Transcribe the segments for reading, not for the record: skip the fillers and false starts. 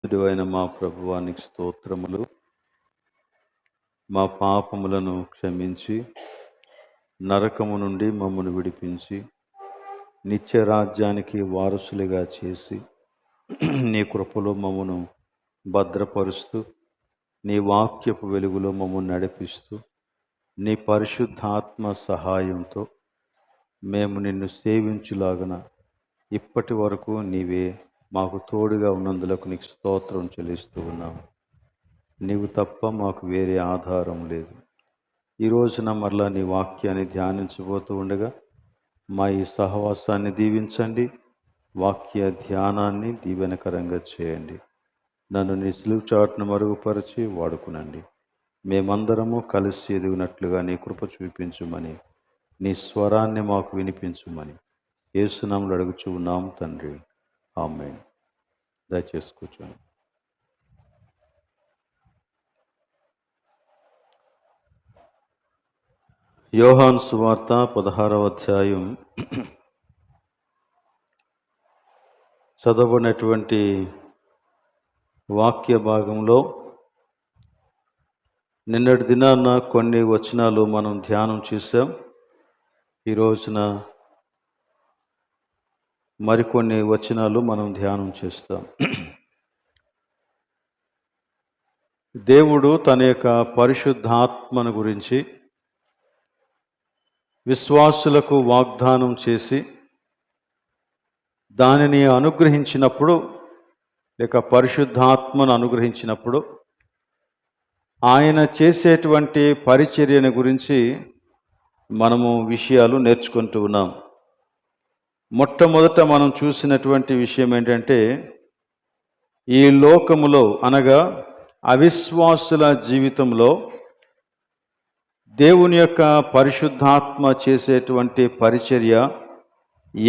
పరిశుద్ధుడైన మా ప్రభువానికి స్తోత్రములు. మా పాపములను క్షమించి నరకము నుండి మమ్మను విడిపించి నిత్య రాజ్యానికి వారసులుగా చేసి నీ కృపలో మమ్మను భద్రపరుస్తూ నీ వాక్యపు వెలుగులో మమ్మల్ని నడిపిస్తూ నీ పరిశుద్ధాత్మ సహాయంతో మేము నిన్ను సేవించులాగన ఇప్పటి వరకు నీవే మాకు తోడుగా ఉన్నందులకు నీకు స్తోత్రం చెల్లిస్తూ ఉన్నాము. నీవు తప్ప మాకు వేరే ఆధారం లేదు. ఈ రోజున మరలా నీ వాక్యాన్ని ధ్యానించబోతూ ఉండగా మా ఈ సహవాసాన్ని దీవించండి. వాక్య ధ్యానాన్ని దీవెనకరంగా చేయండి. నన్ను నీ సిలువ చాటును మరుగుపరిచి వాడుకునండి. మేమందరము కలిసి ఎదిగినట్లుగా నీ కృప చూపించుమని, నీ స్వరాన్ని మాకు వినిపించుమని యేసునామములో అడుగుచూ ఉన్నాం తండ్రి, ఆమేన్. దయచేసి కూర్చోండి. యోహాను సువార్త 16వ అధ్యాయం చదవబడినటువంటి వాక్య భాగంలో నిన్నటి దినాన కొన్ని వచనాలు మనం ధ్యానం చేశాం. ఈ రోజున మరికొన్ని వచనాలు మనం ధ్యానం చేస్తాం. దేవుడు తన యొక్క పరిశుద్ధాత్మను గురించి విశ్వాసులకు వాగ్దానం చేసి దానిని అనుగ్రహించినప్పుడు, లేక పరిశుద్ధాత్మను అనుగ్రహించినప్పుడు ఆయన చేసేటువంటి పరిచర్యను గురించి మనము విషయాలు నేర్చుకుంటూ ఉన్నాం. మొట్టమొదట మనం చూసినటువంటి విషయం ఏంటంటే, ఈ లోకములో అనగా అవిశ్వాసుల జీవితంలో దేవుని యొక్క పరిశుద్ధాత్మ చేసేటువంటి పరిచర్య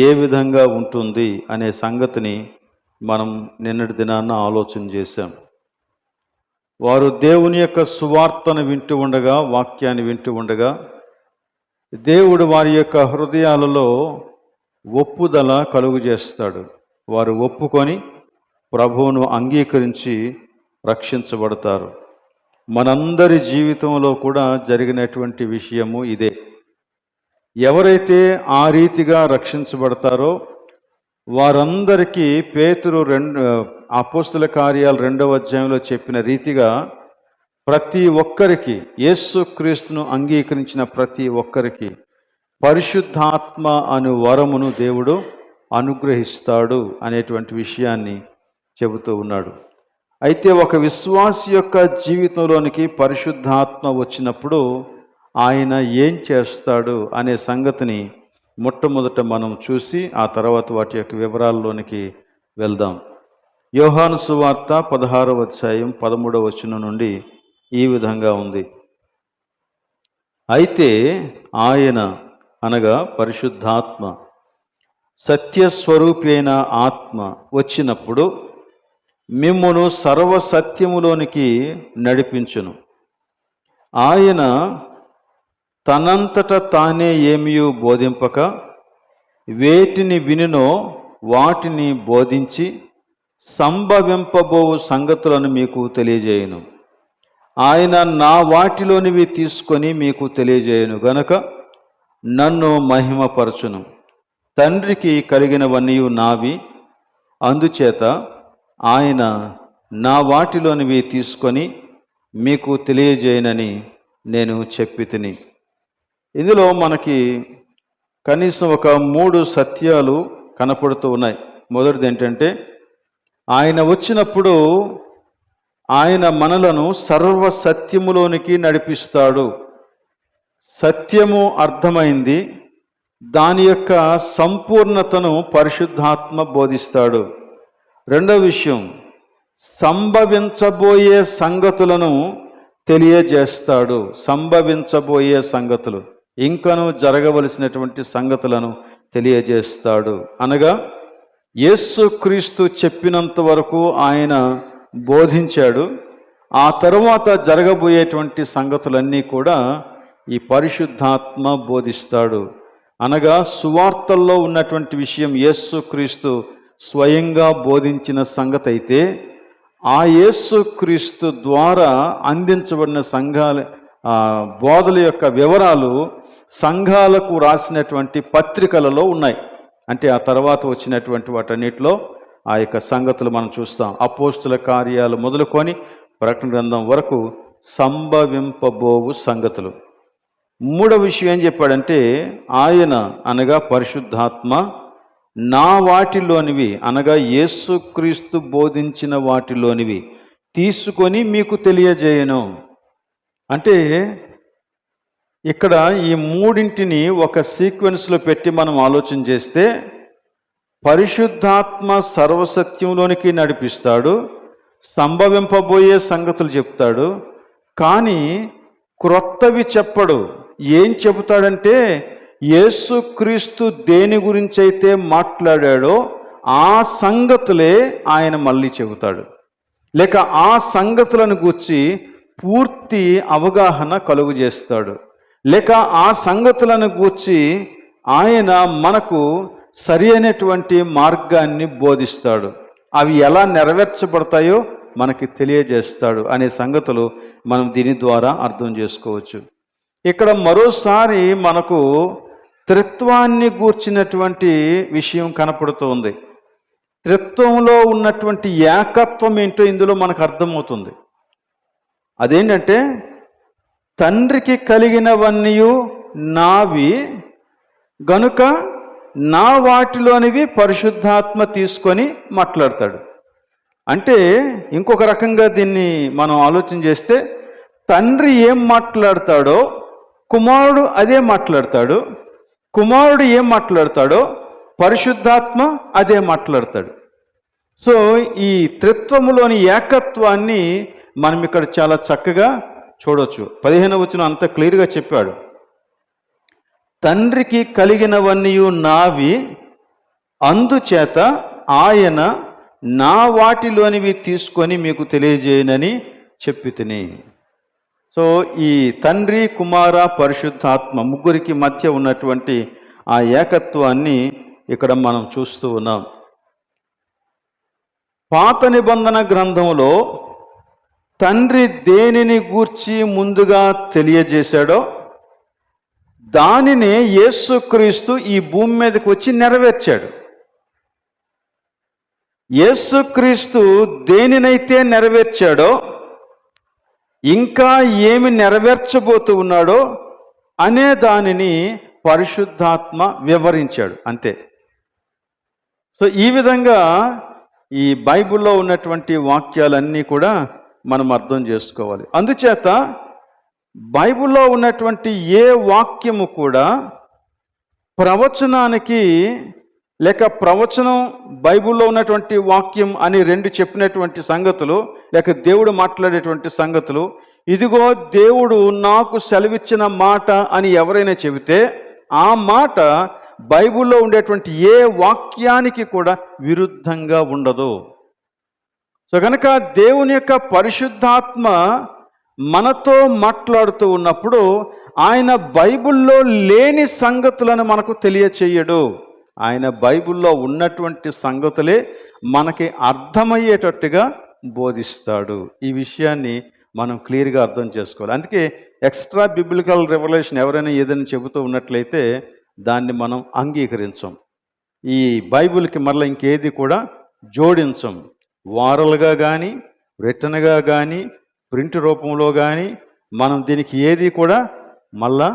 ఏ విధంగా ఉంటుంది అనే సంగతిని మనం నిన్నటి దినాన్న ఆలోచన చేశాం. వారు దేవుని యొక్క సువార్తను వింటూ ఉండగా, వాక్యాన్ని వింటూ ఉండగా దేవుడు వారి యొక్క హృదయాలలో ఒప్పుదల కలుగు చేస్తాడు. వారు ఒప్పుకొని ప్రభువును అంగీకరించి రక్షించబడతారు. మనందరి జీవితంలో కూడా జరిగినటువంటి విషయము ఇదే. ఎవరైతే ఆ రీతిగా రక్షించబడతారో వారందరికీ పేతురు అపోస్తల కార్యాలు 2వ అధ్యాయంలో చెప్పిన రీతిగా ప్రతి ఒక్కరికి, యేసుక్రీస్తును అంగీకరించిన ప్రతి ఒక్కరికి పరిశుద్ధాత్మ అను వరమును దేవుడు అనుగ్రహిస్తాడు అనేటువంటి విషయాన్ని చెబుతూ ఉన్నాడు. అయితే ఒక విశ్వాసి యొక్క జీవితంలోనికి పరిశుద్ధాత్మ వచ్చినప్పుడు ఆయన ఏం చేస్తాడు అనే సంగతిని మొట్టమొదట మనం చూసి ఆ తర్వాత వాటి యొక్క వివరాల్లోనికి వెళ్దాం. యోహాను సువార్త 16వ అధ్యాయం 13వ వచనం నుండి ఈ విధంగా ఉంది. అయితే ఆయన అనగా పరిశుద్ధాత్మ, సత్యస్వరూపి అయిన ఆత్మ వచ్చినప్పుడు మిమ్మును సర్వసత్యములోనికి నడిపించును. ఆయన తనంతట తానే ఏమియూ బోధింపక వేటిని వినునో వాటిని బోధించి సంభవింపబోవు సంగతులను మీకు తెలియజేయును. ఆయన నా వాటిలోనివి తీసుకొని మీకు తెలియజేయును గనుక నన్ను మహిమపరచును. తండ్రికి కలిగినవన్నీ నావి, అందుచేత ఆయన నా వాటిలోనివి తీసుకొని మీకు తెలియజేయనని నేను చెప్పి తిని. ఇందులో మనకి కనీసం ఒక 3 సత్యాలు కనపడుతూ ఉన్నాయి. మొదటిది ఏంటంటే, ఆయన వచ్చినప్పుడు ఆయన మనలను సర్వ సత్యములోనికి నడిపిస్తాడు. సత్యము అర్థమైంది, దాని యొక్క సంపూర్ణతను పరిశుద్ధాత్మ బోధిస్తాడు. రెండవ విషయం, సంభవించబోయే సంగతులను తెలియజేస్తాడు. సంభవించబోయే సంగతులు, ఇంకను జరగవలసినటువంటి సంగతులను తెలియజేస్తాడు. అనగా యేసుక్రీస్తు చెప్పినంత వరకు ఆయన బోధించాడు. ఆ తరువాత జరగబోయేటువంటి సంగతులన్నీ కూడా ఈ పరిశుద్ధాత్మ బోధిస్తాడు. అనగా సువార్తల్లో ఉన్నటువంటి విషయం యేసుక్రీస్తు స్వయంగా బోధించిన సంగతి అయితే, ఆ యేసుక్రీస్తు ద్వారా అందించబడిన సంఘాల బోధల యొక్క వివరాలు సంఘాలకు రాసినటువంటి పత్రికలలో ఉన్నాయి. అంటే ఆ తర్వాత వచ్చినటువంటి వాటన్నిటిలో ఆ యొక్క సంగతులు మనం చూస్తాం. అపోస్తుల కార్యాలు మొదలుకొని ప్రకటన గ్రంథం వరకు సంభవింపబోవు సంగతులు. మూడవ విషయం ఏం చెప్పాడంటే, ఆయన అనగా పరిశుద్ధాత్మ నా వాటిలోనివి అనగా యేసుక్రీస్తు బోధించిన వాటిలోనివి తీసుకొని మీకు తెలియజేయను. అంటే ఇక్కడ ఈ మూడింటిని ఒక సీక్వెన్స్లో పెట్టి మనం ఆలోచన చేస్తే, పరిశుద్ధాత్మ సర్వసత్యంలోనికి నడిపిస్తాడు, సంభవింపబోయే సంగతులు చెప్తాడు, కానీ క్రొత్తవి చెప్పడు. ఏం చెబుతాడంటే, యేసుక్రీస్తు దేని గురించి అయితే మాట్లాడాడో ఆ సంగతులే ఆయన మళ్ళీ చెబుతాడు, లేక ఆ సంగతులను గూర్చి పూర్తి అవగాహన కలుగు చేస్తాడు, లేక ఆ సంగతులను గూర్చి ఆయన మనకు సరి అయినటువంటి మార్గాన్ని బోధిస్తాడు. అవి ఎలా నెరవేర్చబడతాయో మనకి తెలియజేస్తాడు అనే సంగతులు మనం దీని ద్వారా అర్థం చేసుకోవచ్చు. ఇక్కడ మరోసారి మనకు త్రిత్వాన్ని గూర్చినటువంటి విషయం కనపడుతోంది. త్రిత్వంలో ఉన్నటువంటి ఏకత్వం ఏంటో ఇందులో మనకు అర్థమవుతుంది. అదేంటంటే, తండ్రికి కలిగినవన్నీ నావి గనుక నా వాటిలోనివి పరిశుద్ధాత్మ తీసుకొని మాట్లాడతాడు. అంటే ఇంకొక రకంగా దీన్ని మనం ఆలోచన చేస్తే, తండ్రి ఏం మాట్లాడతాడో కుమారుడు అదే మాట్లాడతాడు, కుమారుడు ఏం మాట్లాడతాడో పరిశుద్ధాత్మ అదే మాట్లాడతాడు. సో ఈ త్రిత్వములోని ఏకత్వాన్ని మనం ఇక్కడ చాలా చక్కగా చూడవచ్చు. 15వ వచనం అంత క్లియర్గా చెప్పాడు. తండ్రికి కలిగినవన్నీ నావి, అందుచేత ఆయన నా వాటిలోనివి తీసుకొని మీకు తెలియజేయనని చెప్పి తిని. సో ఈ తండ్రి, కుమార, పరిశుద్ధాత్మ ముగ్గురికి మధ్య ఉన్నటువంటి ఆ ఏకత్వాన్ని ఇక్కడ మనం చూస్తూ ఉన్నాం. పాత నిబంధన గ్రంథంలో తండ్రి దేనిని గూర్చి ముందుగా తెలియజేశాడో దానినే యేసుక్రీస్తు ఈ భూమి మీదకి వచ్చి నెరవేర్చాడు. యేసుక్రీస్తు దేనినైతే నెరవేర్చాడో, ఇంకా ఏమి నెరవేర్చబోతూ ఉన్నాడో అనే దానిని పరిశుద్ధాత్మ వివరించాడు, అంతే. సో ఈ విధంగా ఈ బైబిల్లో ఉన్నటువంటి వాక్యాలన్నీ కూడా మనం అర్థం చేసుకోవాలి. అందుచేత బైబిల్లో ఉన్నటువంటి ఏ వాక్యము కూడా ప్రవచనానికి, లేక ప్రవచనం బైబిల్లో ఉన్నటువంటి వాక్యం అని రెండు చెప్పినటువంటి సంగతులు, లేక దేవుడు మాట్లాడేటువంటి సంగతులు, ఇదిగో దేవుడు నాకు సెలవిచ్చిన మాట అని ఎవరైనా చెబితే ఆ మాట బైబిల్లో ఉండేటువంటి ఏ వాక్యానికి కూడా విరుద్ధంగా ఉండదు. సో కనుక దేవుని యొక్క పరిశుద్ధాత్మ మనతో మాట్లాడుతూ ఉన్నప్పుడు ఆయన బైబిల్లో లేని సంగతులను మనకు తెలియచేయడు. ఆయన బైబిల్లో ఉన్నటువంటి సంగతులే మనకి అర్థమయ్యేటట్టుగా బోధిస్తాడు. ఈ విషయాన్ని మనం క్లియర్గా అర్థం చేసుకోవాలి. అందుకే ఎక్స్ట్రా బిబ్లికల్ రెవల్యూషన్ ఎవరైనా ఏదైనా చెబుతూ ఉన్నట్లయితే దాన్ని మనం అంగీకరించం. ఈ బైబిల్కి మరలా ఇంకేది కూడా జోడించం. వారల్గా కానీ, రిటన్గా కానీ, ప్రింట్ రూపంలో కానీ మనం దీనికి ఏది కూడా మళ్ళా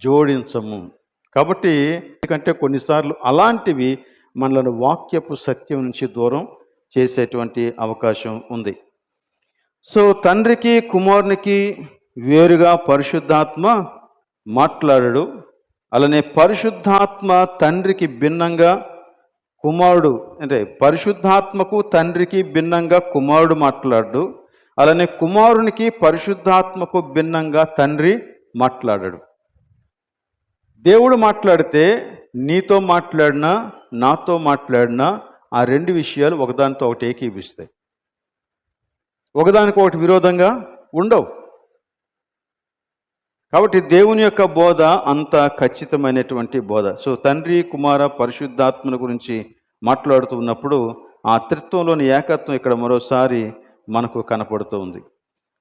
జోడించము. కాబట్టి ఎందుకంటే కొన్నిసార్లు అలాంటివి మనలను వాక్యపు సత్యం నుంచి దూరం చేసేటువంటి అవకాశం ఉంది. సో తండ్రికి, కుమారునికి వేరుగా పరిశుద్ధాత్మ మాట్లాడడు. అలానే పరిశుద్ధాత్మ తండ్రికి భిన్నంగా కుమారుడు, అంటే పరిశుద్ధాత్మకు తండ్రికి భిన్నంగా కుమారుడు మాట్లాడు. అలానే కుమారునికి పరిశుద్ధాత్మకు భిన్నంగా తండ్రి మాట్లాడడు. దేవుడు మాట్లాడితే నీతో మాట్లాడినా నాతో మాట్లాడినా ఆ రెండు విషయాలు ఒకదానితో ఒకటి ఏకీభిస్తాయి, ఒకదానికొకటి విరోధంగా ఉండవు. కాబట్టి దేవుని యొక్క బోధ అంత ఖచ్చితమైనటువంటి బోధ. సో తండ్రి, కుమార, పరిశుద్ధాత్మను గురించి మాట్లాడుతూ ఉన్నప్పుడు ఆ త్రిత్వంలోని ఏకత్వం ఇక్కడ మరోసారి మనకు కనపడుతూ ఉంది.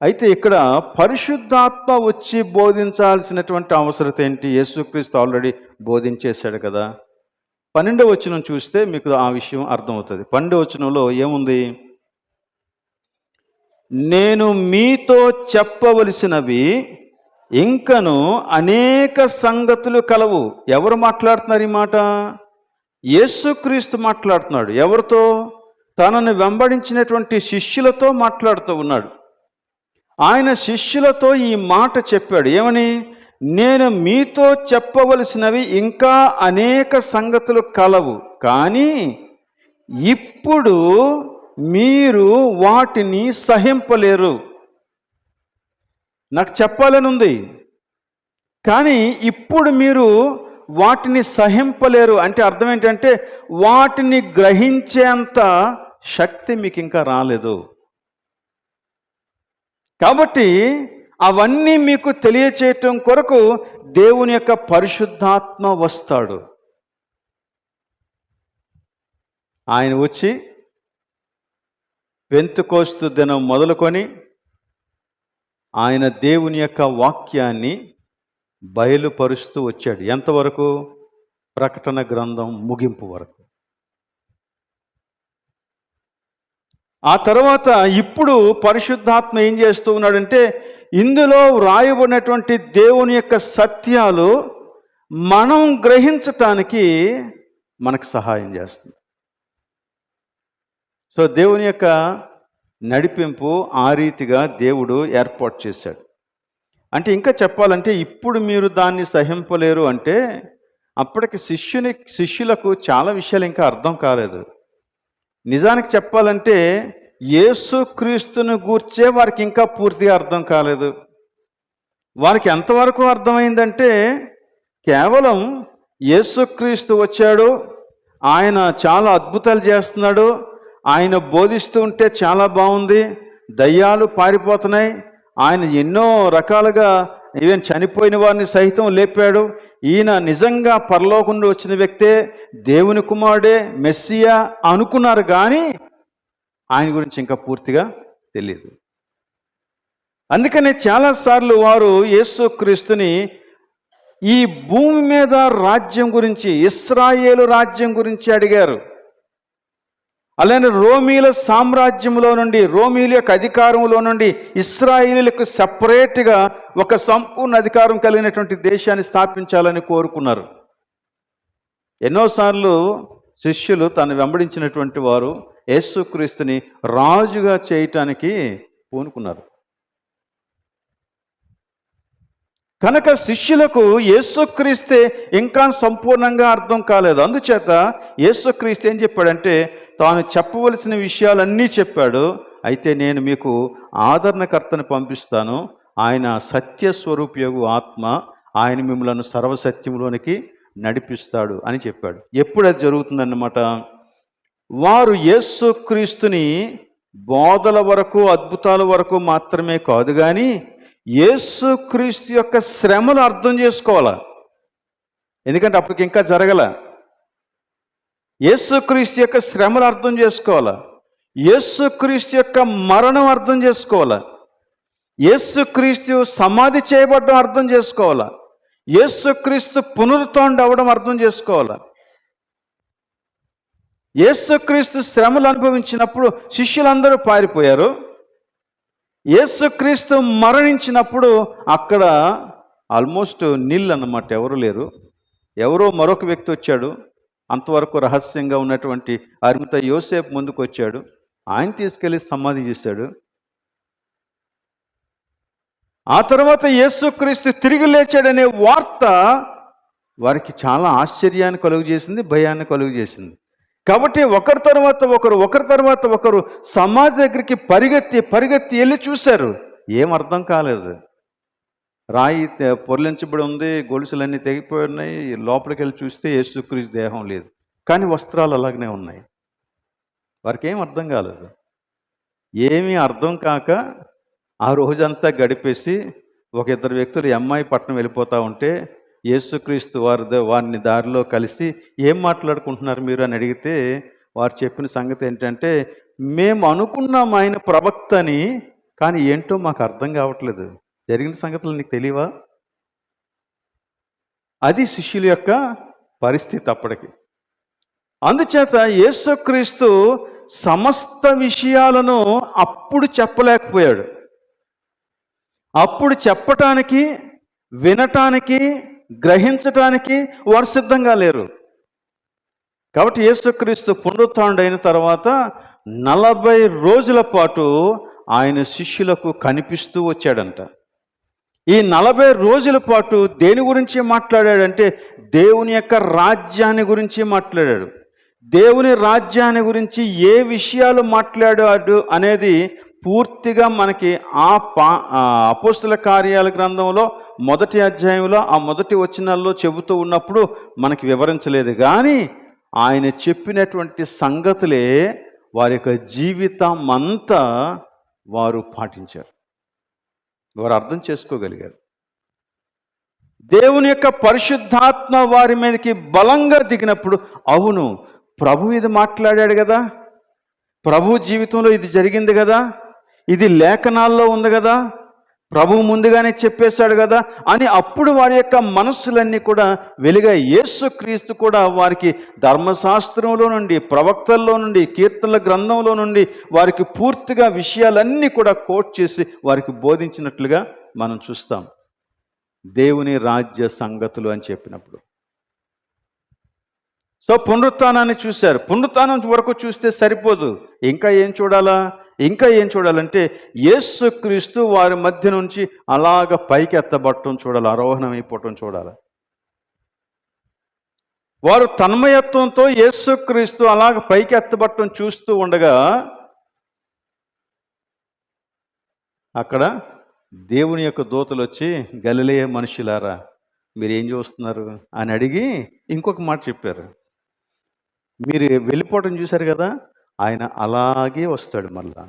అయితే ఇక్కడ పరిశుద్ధాత్మ వచ్చి బోధించాల్సినటువంటి అవసరత ఏంటి? యేసుక్రీస్తు ఆల్రెడీ బోధించేశాడు కదా. 12వ వచనం చూస్తే మీకు ఆ విషయం అర్థమవుతుంది. 12వ వచనంలో ఏముంది? నేను మీతో చెప్పవలసినవి ఇంకను అనేక సంగతులు కలవు. ఎవరు మాట్లాడుతున్నారు ఈ మాట? యేసుక్రీస్తు మాట్లాడుతున్నాడు. ఎవరితో? తనను వెంబడించినటువంటి శిష్యులతో మాట్లాడుతూ ఉన్నాడు. ఆయన శిష్యులతో ఈ మాట చెప్పాడు. ఏమని? నేను మీతో చెప్పవలసినవి ఇంకా అనేక సంగతులు కలవు, కానీ ఇప్పుడు మీరు వాటిని సహింపలేరు. నాకు చెప్పాలని ఉంది, కానీ ఇప్పుడు మీరు వాటిని సహింపలేరు. అంటే అర్థం ఏంటంటే వాటిని గ్రహించేంత శక్తి మీకు ఇంకా రాలేదు. కాబట్టి అవన్నీ మీకు తెలియచేయటం కొరకు దేవుని యొక్క పరిశుద్ధాత్మ వస్తాడు. ఆయన వచ్చి పెంతెకోస్తు దినం మొదలుకొని ఆయన దేవుని యొక్క వాక్యాన్ని బయలుపరుస్తూ వచ్చాడు. ఎంతవరకు? ప్రకటన గ్రంథం ముగింపు వరకు. ఆ తర్వాత ఇప్పుడు పరిశుద్ధాత్మ ఏం చేస్తూ ఉన్నాడంటే ఇందులో వ్రాయబడినటువంటి దేవుని యొక్క సత్యాలు మనం గ్రహించటానికి మనకు సహాయం చేస్తుంది. సో దేవుని యొక్క నడిపింపు ఆ రీతిగా దేవుడు ఏర్పాటు చేశాడు. అంటే ఇంకా చెప్పాలంటే ఇప్పుడు మీరు దాన్ని సహింపలేరు అంటే అప్పటికి శిష్యులకు చాలా విషయాలు ఇంకా అర్థం కాలేదు. నిజానికి చెప్పాలంటే యేసుక్రీస్తును గూర్చే వారికి ఇంకా పూర్తిగా అర్థం కాలేదు. వారికి ఎంతవరకు అర్థమైందంటే కేవలం యేసుక్రీస్తు వచ్చాడు, ఆయన చాలా అద్భుతాలు చేస్తున్నాడు, ఆయన బోధిస్తూ ఉంటే చాలా బాగుంది, దయ్యాలు పారిపోతున్నాయి, ఆయన ఎన్నో రకాలుగా ఈవెన్ చనిపోయిన వారిని సహితం లేపాడు, ఈయన నిజంగా పరలోకం నుండి వచ్చిన వ్యక్తే, దేవుని కుమారుడే, మెస్సియా అనుకున్నారు. కానీ ఆయన గురించి ఇంకా పూర్తిగా తెలియదు. అందుకనే చాలాసార్లు వారు యేసుక్రీస్తుని ఈ భూమి మీద రాజ్యం గురించి, ఇశ్రాయేలు రాజ్యం గురించి అడిగారు. అలానే రోమీల సామ్రాజ్యంలో నుండి, రోమీల యొక్క అధికారంలో నుండి ఇశ్రాయేలులకు సపరేట్గా ఒక సంపూర్ణ అధికారం కలిగినటువంటి దేశాన్ని స్థాపించాలని కోరుకున్నారు. ఎన్నోసార్లు శిష్యులు తను వెంబడించినటువంటి వారు యేసుక్రీస్తుని రాజుగా చేయటానికి పూనుకున్నారు. కనుక శిష్యులకు యేసుక్రీస్తే ఇంకా సంపూర్ణంగా అర్థం కాలేదు. అందుచేత యేసుక్రీస్తు ఏం చెప్పాడంటే తాను చెప్పవలసిన విషయాలన్నీ చెప్పాడు. అయితే నేను మీకు ఆదరణకర్తను పంపిస్తాను, ఆయన సత్యస్వరూపయోగు ఆత్మ, ఆయన మిమ్మలను సర్వసత్యంలోనికి నడిపిస్తాడు అని చెప్పాడు. ఎప్పుడు అది జరుగుతుందన్నమాట? వారు యేసుక్రీస్తుని బోధల వరకు, అద్భుతాల వరకు మాత్రమే కాదు, కానీ యేసుక్రీస్తు యొక్క శ్రమలు అర్థం చేసుకోవాలా. ఎందుకంటే అప్పటికి ఇంకా జరగల. యేసుక్రీస్తు యొక్క శ్రమలు అర్థం చేసుకోవాలా, యేసుక్రీస్తు యొక్క మరణం అర్థం చేసుకోవాలా, యేసుక్రీస్తు సమాధి చేయబడడం అర్థం చేసుకోవాలా, యేసుక్రీస్తు పునరుత్థానం అవ్వడం అర్థం చేసుకోవాలా. యేసుక్రీస్తు శ్రమలు అనుభవించినప్పుడు శిష్యులందరూ పారిపోయారు. యేసుక్రీస్తు మరణించినప్పుడు అక్కడ ఆల్మోస్ట్ నీళ్ళు అన్నమాట, ఎవరు లేరు. ఎవరో మరొక వ్యక్తి వచ్చాడు. అంతవరకు రహస్యంగా ఉన్నటువంటి అరిమత యోసేపు ముందుకు వచ్చాడు. ఆయన తీసుకెళ్ళి సమాధి చేశాడు. ఆ తర్వాత యేసుక్రీస్తు తిరిగి లేచాడనే వార్త వారికి చాలా ఆశ్చర్యాన్ని కలుగు చేసింది, భయాన్ని కలుగు చేసింది. కాబట్టి ఒకరి తర్వాత ఒకరు సమాధి దగ్గరికి పరిగెత్తి వెళ్ళి చూశారు. ఏం అర్థం కాలేదు. రాయి పొరలించబడి ఉంది, గొలుసులన్నీ తెగిపోయి ఉన్నాయి. లోపలికి వెళ్ళి చూస్తే యేసుక్రీస్తు దేహం లేదు, కానీ వస్త్రాలు అలాగనే ఉన్నాయి. వారికి ఏం అర్థం కాలేదు. ఏమీ అర్థం కాక ఆ రోజంతా గడిపేసి ఒక ఇద్దరు వ్యక్తులు అమ్మాయి పట్టణం వెళ్ళిపోతూ ఉంటే యేసుక్రీస్తు వారిని దారిలో కలిసి ఏం మాట్లాడుకుంటున్నారు మీరు అని అడిగితే వారు చెప్పిన సంగతి ఏంటంటే, మేము అనుకున్నాం ఆయన ప్రవక్త అని, కానీ ఏంటో మాకు అర్థం కావట్లేదు. జరిగిన సంగతులు నీకు తెలియవా? అది శిష్యుల యొక్క పరిస్థితి అప్పటికి. అందుచేత యేసుక్రీస్తు సమస్త విషయాలను అప్పుడు చెప్పలేకపోయాడు. అప్పుడు చెప్పటానికి, వినటానికి, గ్రహించటానికి వారు సిద్ధంగా లేరు. కాబట్టి యేసుక్రీస్తు పునరుత్థానుడైన తర్వాత 40 రోజుల పాటు ఆయన శిష్యులకు కనిపిస్తూ వచ్చాడంట. ఈ 40 రోజుల పాటు దేని గురించి మాట్లాడాడంటే దేవుని యొక్క రాజ్యాన్ని గురించి మాట్లాడాడు. దేవుని రాజ్యాన్ని గురించి ఏ విషయాలు మాట్లాడాడు అనేది పూర్తిగా మనకి అపోస్తుల కార్యాల గ్రంథంలో మొదటి అధ్యాయంలో ఆ మొదటి వచనాల్లో చెబుతూ ఉన్నప్పుడు మనకి వివరించలేదు. కానీ ఆయన చెప్పినటువంటి సంగతులే వారి యొక్క జీవితం అంతా వారు పాటించారు, వారు అర్థం చేసుకోగలిగారు. దేవుని యొక్క పరిశుద్ధాత్మ వారి మీదకి బలంగా దిగినప్పుడు, అవును ప్రభు ఇది మాట్లాడాడు కదా, ప్రభు జీవితంలో ఇది జరిగింది కదా, ఇది లేఖనాల్లో ఉంది కదా, ప్రభు ముందుగానే చెప్పేశాడు కదా అని అప్పుడు వారి యొక్క మనస్సులన్నీ కూడా వెలుగా యేసుక్రీస్తు కూడా వారికి ధర్మశాస్త్రంలో నుండి, ప్రవక్తల్లో నుండి, కీర్తనల గ్రంథంలో నుండి వారికి పూర్తిగా విషయాలన్నీ కూడా కోట్ చేసి వారికి బోధించినట్లుగా మనం చూస్తాం. దేవుని రాజ్య సంగతులు అని చెప్పినప్పుడు సో పునరుత్థానాన్ని చూశారు. పునరుత్థానం వరకు చూస్తే సరిపోదు, ఇంకా ఏం చూడాలా? ఇంకా ఏం చూడాలంటే యేసుక్రీస్తు వారి మధ్య నుంచి అలాగ పైకి ఎత్తబడటం చూడాలి, ఆరోహణం అయిపోవటం చూడాలి. వారు తన్మయత్వంతో యేసుక్రీస్తు అలాగ పైకి ఎత్తబడటం చూస్తూ ఉండగా అక్కడ దేవుని యొక్క దూతలు వచ్చి, గలిలయ మనుషులారా మీరు ఏం చూస్తున్నారు అని అడిగి ఇంకొక మాట చెప్పారు. మీరు వెళ్ళిపోవటం చూశారు కదా, ఆయన అలాగే వస్తాడు మళ్ళా.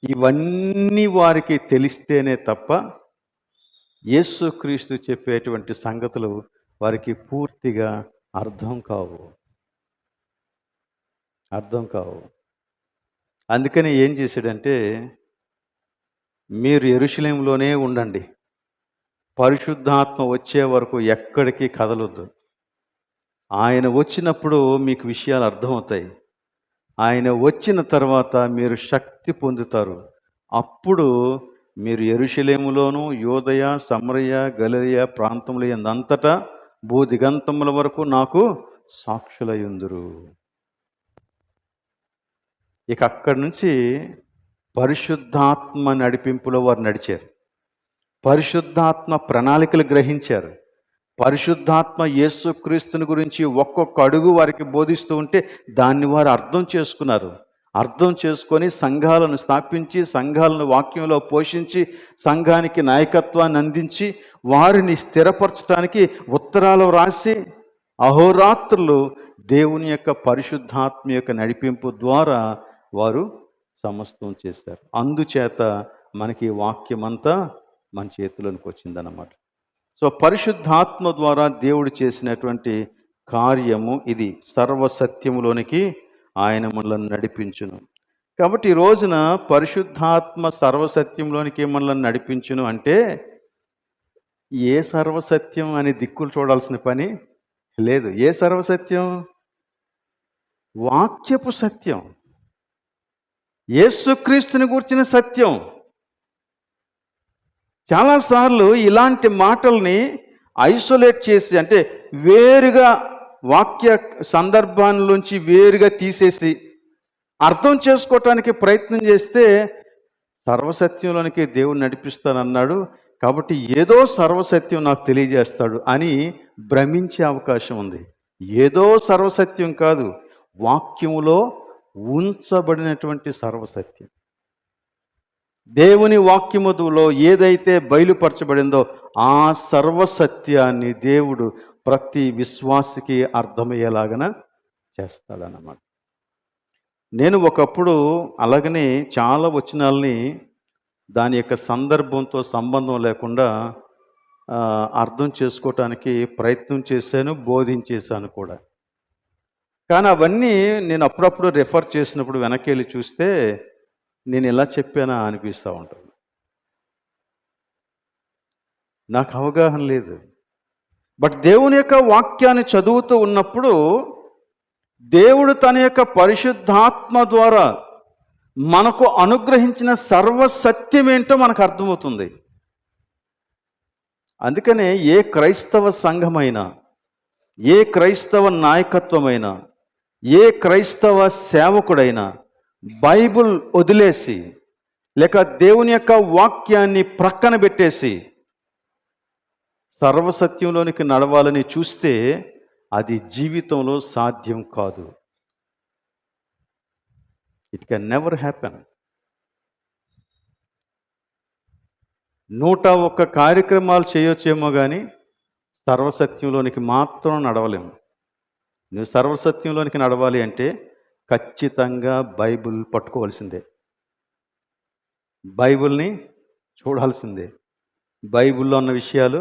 ఇవన్నీ వారికి తెలిస్తేనే తప్ప యేసుక్రీస్తు చెప్పేటువంటి సంగతులు వారికి పూర్తిగా అర్థం కావు. అందుకని ఏం చేశాడంటే, మీరు యెరూషలేములోనే ఉండండి, పరిశుద్ధాత్మ వచ్చే వరకు ఎక్కడికి కదలొద్దు. ఆయన వచ్చినప్పుడు మీకు విషయాలు అర్థమవుతాయి. ఆయన వచ్చిన తర్వాత మీరు శక్తి పొందుతారు. అప్పుడు మీరు యెరూషలేములోను, యూదయ, సమరయ, గలిలయ ప్రాంతంలో అంతటా భూదిగంతముల వరకు నాకు సాక్షులయ్యుందురు. ఇక అక్కడి నుంచి పరిశుద్ధాత్మ నడిపింపులో వారు నడిచారు. పరిశుద్ధాత్మ ప్రణాళికలు గ్రహించారు. పరిశుద్ధాత్మ యేసుక్రీస్తుని గురించి ఒక్కొక్క అడుగు వారికి బోధిస్తూ ఉంటే దాన్ని వారు అర్థం చేసుకున్నారు. అర్థం చేసుకొని సంఘాలను స్థాపించి, సంఘాలను వాక్యంలో పోషించి, సంఘానికి నాయకత్వాన్ని అందించి, వారిని స్థిరపరచడానికి ఉత్తరాలు రాసి అహోరాత్రులు దేవుని యొక్క పరిశుద్ధాత్మ యొక్క నడిపింపు ద్వారా వారు సమస్తం చేశారు. అందుచేత మనకి వాక్యం అంతా మన చేతిలోనికి వచ్చిందన్నమాట. సో పరిశుద్ధాత్మ ద్వారా దేవుడు చేసినటువంటి కార్యము ఇది, సర్వసత్యములోనికి ఆయన మనల్ని నడిపించును. కాబట్టి ఈ రోజున పరిశుద్ధాత్మ సర్వసత్యంలోనికి మనల్ని నడిపించును అంటే ఏ సర్వసత్యం అని దిక్కులు చూడాల్సిన పని లేదు. ఏ సర్వసత్యం? వాక్యపు సత్యం, యేసుక్రీస్తుని గూర్చిన సత్యం. చాలాసార్లు ఇలాంటి మాటల్ని ఐసోలేట్ చేసి, అంటే వేరుగా వాక్య సందర్భాల్లోంచి వేరుగా తీసేసి అర్థం చేసుకోవటానికి ప్రయత్నం చేస్తే సర్వసత్యంలోనికి దేవుడు నడిపిస్తానన్నాడు కాబట్టి ఏదో సర్వసత్యం నాకు తెలియజేస్తాడు అని భ్రమించే అవకాశం ఉంది. ఏదో సర్వసత్యం కాదు, వాక్యములో ఉంచబడినటువంటి సర్వసత్యం. దేవుని వాక్యములో ఏదైతే బయలుపరచబడిందో ఆ సర్వసత్యాన్ని దేవుడు ప్రతి విశ్వాసికి అర్థమయ్యేలాగన చేస్తాడన్నమాట. నేను ఒకప్పుడు అలాగనే చాలా వచనాల్ని దాని యొక్క సందర్భంతో సంబంధం లేకుండా అర్థం చేసుకోవటానికి ప్రయత్నం చేశాను, బోధించేశాను కూడా. కానీ అవన్నీ నేను అప్పుడప్పుడు రెఫర్ చేసినప్పుడు వెనక్కి వెళ్ళి చూస్తే నేను ఎలా చెప్పానా అనిపిస్తూ ఉంటుంది. నాకు అవగాహన లేదు. బట్ దేవుని యొక్క వాక్యాన్ని చదువుతూ ఉన్నప్పుడు దేవుడు తన యొక్క పరిశుద్ధాత్మ ద్వారా మనకు అనుగ్రహించిన సర్వసత్యం ఏంటో మనకు అర్థమవుతుంది. అందుకనే ఏ క్రైస్తవ సంఘమైనా, ఏ క్రైస్తవ నాయకత్వమైనా, ఏ క్రైస్తవ సేవకుడైనా బైబిల్ వదిలేసి లేక దేవుని యొక్క వాక్యాన్ని ప్రక్కన పెట్టేసి సర్వసత్యంలోనికి నడవాలని చూస్తే అది జీవితంలో సాధ్యం కాదు. It can never happen. 101 కార్యక్రమాలు చేయొచ్చేమో కానీ సర్వసత్యంలోనికి మాత్రం నడవలేము. నువ్వు సర్వసత్యంలోనికి నడవాలి అంటే ఖచ్చితంగా బైబిల్ పట్టుకోవాల్సిందే, బైబిల్ని చూడాల్సిందే, బైబిల్లో ఉన్న విషయాలు